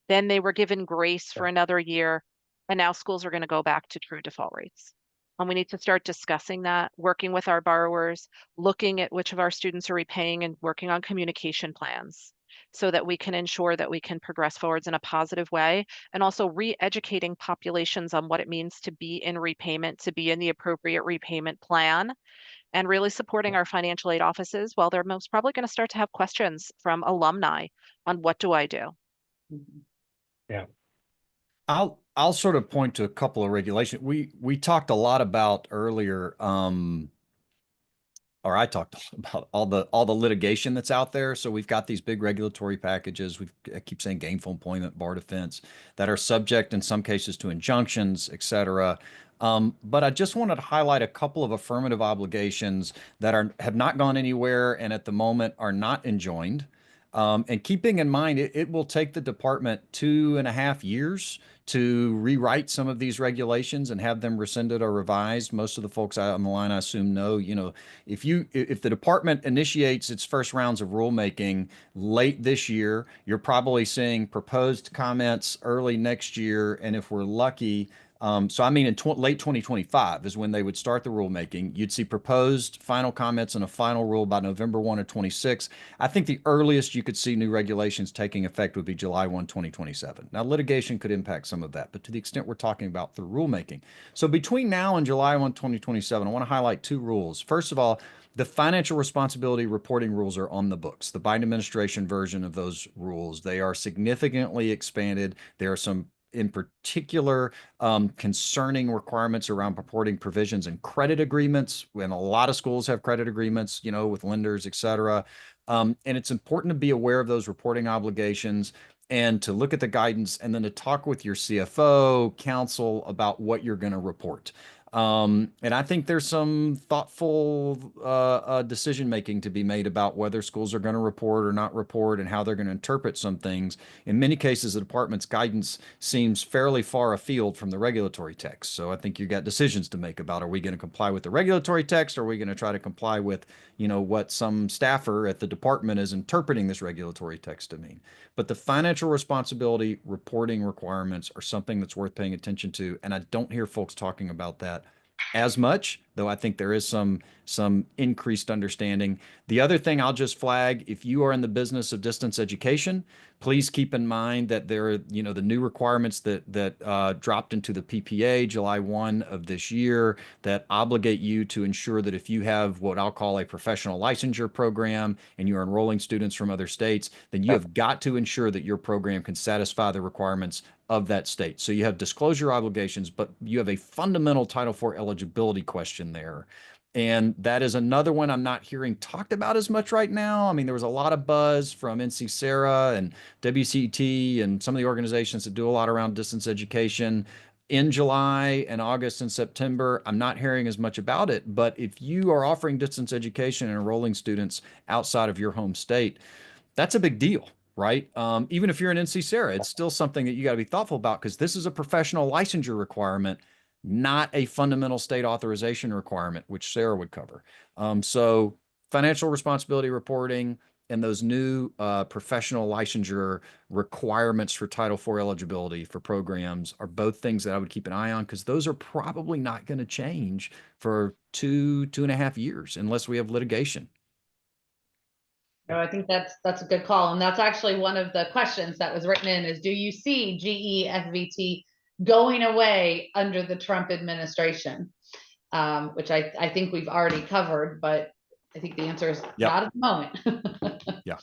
Then they were given grace for another year, and now schools are going to go back to true default rates. And we need to start discussing that, working with our borrowers, looking at which of our students are repaying and working on communication plans so that we can ensure that we can progress forwards in a positive way, and also re-educating populations on what it means to be in repayment, to be in the appropriate repayment plan, and really supporting our financial aid offices. Well, they're most probably going to start to have questions from alumni on what do I do? Yeah. I'll sort of point to a couple of regulations. We talked a lot about earlier, or I talked about all the litigation that's out there. So we've got these big regulatory packages. I keep saying gainful employment, bar defense, that are subject in some cases to injunctions, et cetera. But I just wanted to highlight a couple of affirmative obligations that have not gone anywhere and at the moment are not enjoined. And keeping in mind, it will take the department 2.5 years to rewrite some of these regulations and have them rescinded or revised. Most of the folks on the line, I assume, know, if the department initiates its first rounds of rulemaking late this year, you're probably seeing proposed comments early next year. And if we're lucky, so I mean, in late 2025 is when they would start the rulemaking. You'd see proposed final comments and a final rule by November 1 of 26. I think the earliest you could see new regulations taking effect would be July 1, 2027. Now, litigation could impact some of that, but to the extent we're talking about through rulemaking. So between now and July 1, 2027, I want to highlight two rules. First of all, the financial responsibility reporting rules are on the books, the Biden administration version of those rules. They are significantly expanded. There are some in particular concerning requirements around purporting provisions and credit agreements, when a lot of schools have credit agreements, with lenders, et cetera. And it's important to be aware of those reporting obligations and to look at the guidance and then to talk with your CFO, counsel about what you're going to report. And I think there's some thoughtful decision making to be made about whether schools are going to report or not report and how they're going to interpret some things. In many cases, the department's guidance seems fairly far afield from the regulatory text. So I think you've got decisions to make about, are we going to comply with the regulatory text? Or are we going to try to comply with, what some staffer at the department is interpreting this regulatory text to mean? But the financial responsibility reporting requirements are something that's worth paying attention to. And I don't hear folks talking about that as much, though I think there is some increased understanding. The other thing I'll just flag, if you are in the business of distance education, please keep in mind that there are, the new requirements that dropped into the PPA July 1 of this year that obligate you to ensure that if you have what I'll call a professional licensure program and you're enrolling students from other states, then you have got to ensure that your program can satisfy the requirements of that state. So you have disclosure obligations, but you have a fundamental Title IV eligibility question there. And that is another one I'm not hearing talked about as much right now. I mean, there was a lot of buzz from NC Sarah and WCT and some of the organizations that do a lot around distance education in July and August and September. I'm not hearing as much about it, but if you are offering distance education and enrolling students outside of your home state, that's a big deal, right? Even if you're an NC Sarah, it's still something that you got to be thoughtful about because this is a professional licensure requirement, not a fundamental state authorization requirement, which Sarah would cover. So financial responsibility reporting and those new professional licensure requirements for Title IV eligibility for programs are both things that I would keep an eye on because those are probably not going to change for 2.5 years unless we have litigation. No, I think that's a good call. And that's actually one of the questions that was written in is, do you see GEFVT going away under the Trump administration? Which I think we've already covered, but I think the answer is not at the moment. Yeah.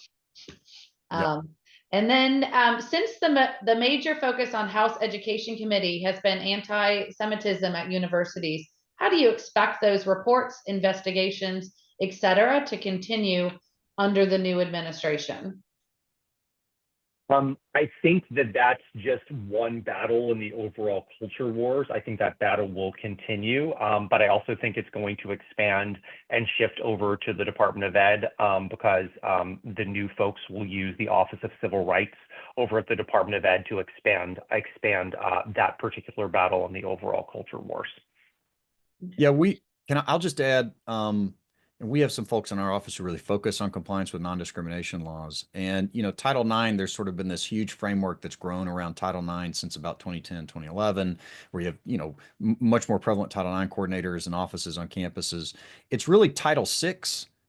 And then since the major focus on House Education Committee has been anti-Semitism at universities, how do you expect those reports, investigations, et cetera, to continue under the new administration? I think that that's just one battle in the overall culture wars. I think that battle will continue, but I also think it's going to expand and shift over to the Department of Ed because the new folks will use the Office of Civil Rights over at the Department of Ed to expand that particular battle in the overall culture wars. Yeah, I'll just add, and we have some folks in our office who really focus on compliance with non-discrimination laws. And, Title IX, there's sort of been this huge framework that's grown around Title IX since about 2010, 2011, where you have, much more prevalent Title IX coordinators and offices on campuses. It's really Title VI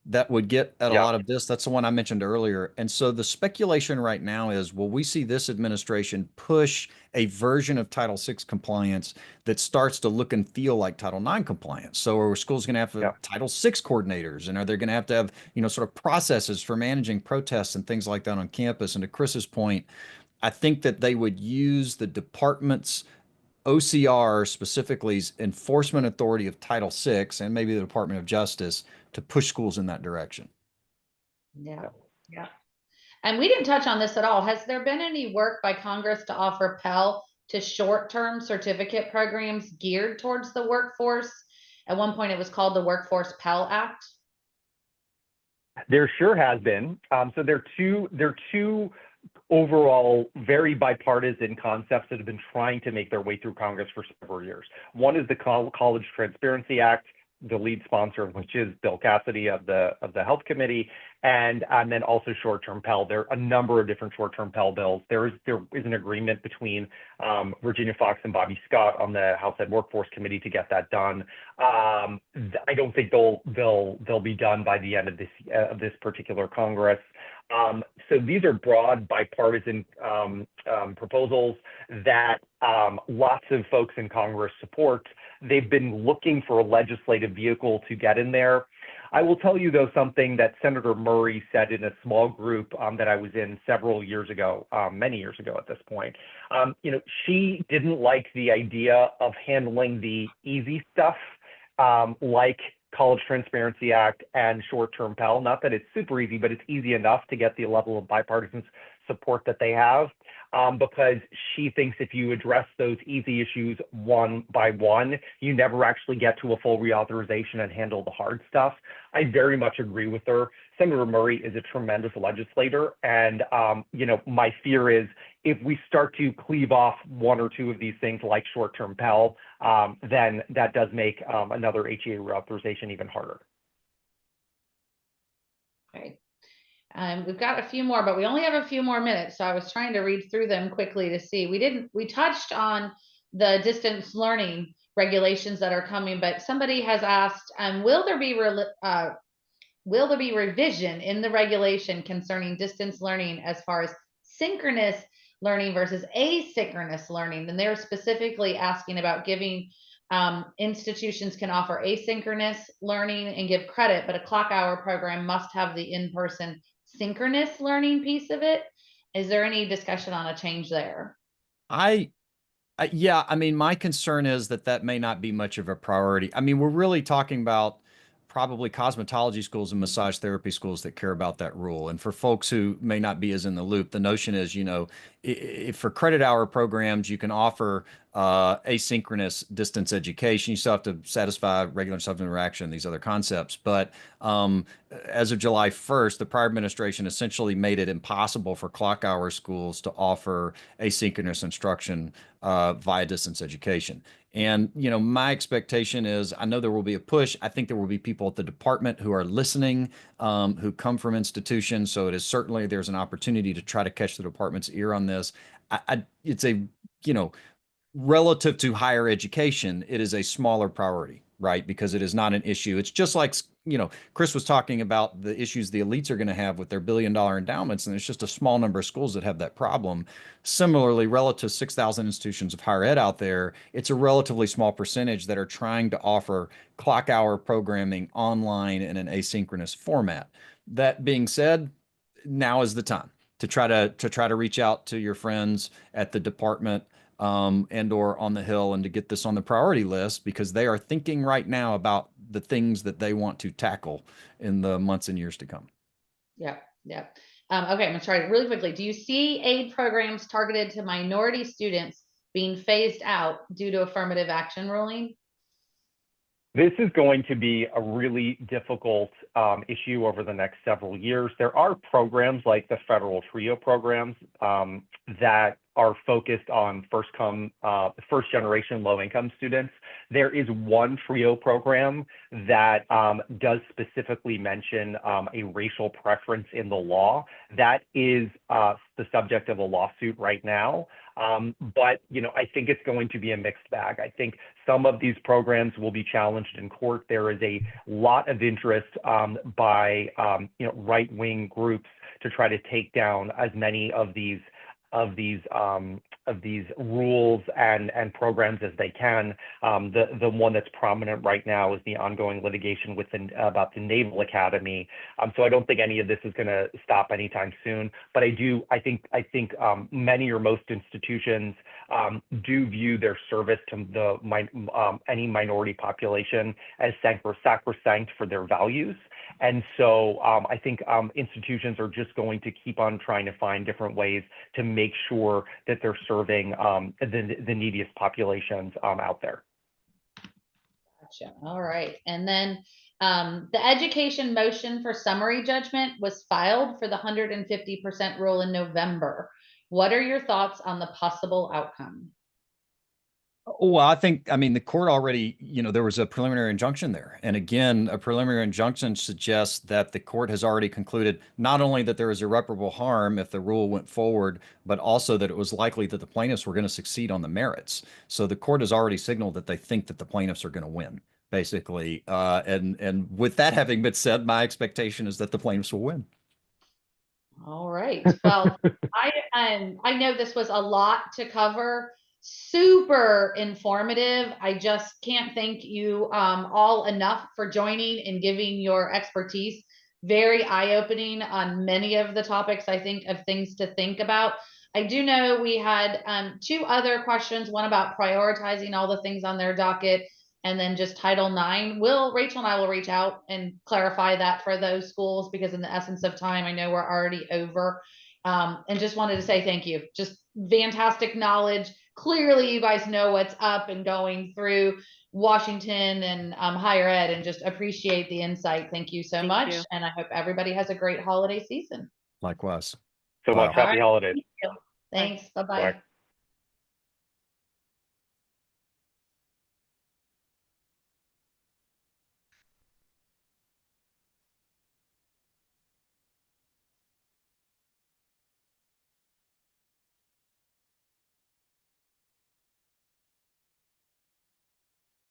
that would get at a lot of this. That's the one I mentioned earlier. And so the speculation right now is, will we see this administration push a version of Title VI compliance that starts to look and feel like Title IX compliance? So are schools going to have Title VI coordinators? And are they going to have, sort of processes for managing protests and things like that on campus? And to Chris's point, I think that they would use the department's OCR, specifically enforcement authority of Title VI and maybe the Department of Justice, to push schools in that direction. Yeah. And we didn't touch on this at all. Has there been any work by Congress to offer Pell to short-term certificate programs geared towards the workforce? At one point, it was called the Workforce Pell Act. There sure has been. So there are two overall very bipartisan concepts that have been trying to make their way through Congress for several years. One is the College Transparency Act, the lead sponsor of which is Bill Cassidy of the Health Committee, and then also short-term Pell. There are a number of different short-term Pell bills. There is an agreement between Virginia Foxx and Bobby Scott on the House Ed Workforce Committee to get that done. I don't think they'll be done by the end of this particular Congress. So these are broad bipartisan proposals that lots of folks in Congress support. They've been looking for a legislative vehicle to get in there. I will tell you, though, something that Senator Murray said in a small group that I was in several years ago, many years ago at this point. She didn't like the idea of handling the easy stuff like College Transparency Act and short-term Pell. Not that it's super easy, but it's easy enough to get the level of bipartisan support that they have, because she thinks if you address those easy issues one by one, you never actually get to a full reauthorization and handle the hard stuff. I very much agree with her. Senator Murray is a tremendous legislator, and my fear is if we start to cleave off one or two of these things like short-term Pell, then that does make another HEA reauthorization even harder. Okay. We've got a few more, but we only have a few more minutes. So I was trying to read through them quickly to see. We touched on the distance learning regulations that are coming, but somebody has asked, will there be revision in the regulation concerning distance learning as far as synchronous learning versus asynchronous learning? And they're specifically asking about giving institutions can offer asynchronous learning and give credit, but a clock hour program must have the in-person synchronous learning piece of it. Is there any discussion on a change there? Yeah, I mean, my concern is that may not be much of a priority. I mean, we're really talking about probably cosmetology schools and massage therapy schools that care about that rule. And for folks who may not be as in the loop, the notion is, if for credit hour programs, you can offer asynchronous distance education. You still have to satisfy regular subject interaction, these other concepts. But as of July 1st, the prior administration essentially made it impossible for clock hour schools to offer asynchronous instruction via distance education. And, my expectation is, I know there will be a push. I think there will be people at the department who are listening, who come from institutions. So there's an opportunity to try to catch the department's ear on this. It's a, relative to higher education, it is a smaller priority, right? Because it is not an issue. It's just like, Chris was talking about the issues the elites are going to have with their billion-dollar endowments, and there's just a small number of schools that have that problem. Similarly, relative to 6,000 institutions of higher ed out there, it's a relatively small percentage that are trying to offer clock hour programming online in an asynchronous format. That being said, now is the time. to try to reach out to your friends at the department and or on the Hill, and to get this on the priority list, because they are thinking right now about the things that they want to tackle in the months and years to come. Yeah, yeah. Okay, I'm gonna try really quickly. Do you see aid programs targeted to minority students being phased out due to affirmative action ruling? This is going to be a really difficult issue over the next several years. There are programs like the federal TRIO programs that are focused on first generation low income students. There is one TRIO program that does specifically mention a racial preference in the law. That is the subject of a lawsuit right now. But I think it's going to be a mixed bag. I think some of these programs will be challenged in court. There is a lot of interest by right-wing groups to try to take down as many of these rules and programs as they can. The one that's prominent right now is the ongoing litigation about the Naval Academy. So I don't think any of this is going to stop anytime soon. But I think many or most institutions do view their service to any minority population as sacrosanct for their values. And so I think institutions are just going to keep on trying to find different ways to make sure that they're serving the neediest populations out there. Gotcha. All right. And then the education motion for summary judgment was filed for the 150% rule in November. What are your thoughts on the possible outcome? Well, I mean, the court already, there was a preliminary injunction there. And again, a preliminary injunction suggests that the court has already concluded not only that there is irreparable harm if the rule went forward, but also that it was likely that the plaintiffs were going to succeed on the merits. So the court has already signaled that they think that the plaintiffs are going to win, basically. And with that having been said, my expectation is that the plaintiffs will win. All right. Well, I know this was a lot to cover. Super informative. I just can't thank you all enough for joining and giving your expertise. Very eye-opening on many of the topics, I think, of things to think about. I do know we had two other questions, one about prioritizing all the things on their docket, and then just Title IX. Rachel and I will reach out and clarify that for those schools, because in the essence of time, I know we're already over. And just wanted to say thank you. Just fantastic knowledge. Clearly, you guys know what's up and going through Washington and higher ed, and just appreciate the insight. Thank you so much. And I hope everybody has a great holiday season. Likewise. So much. Happy holidays. Thanks. Bye-bye. Bye.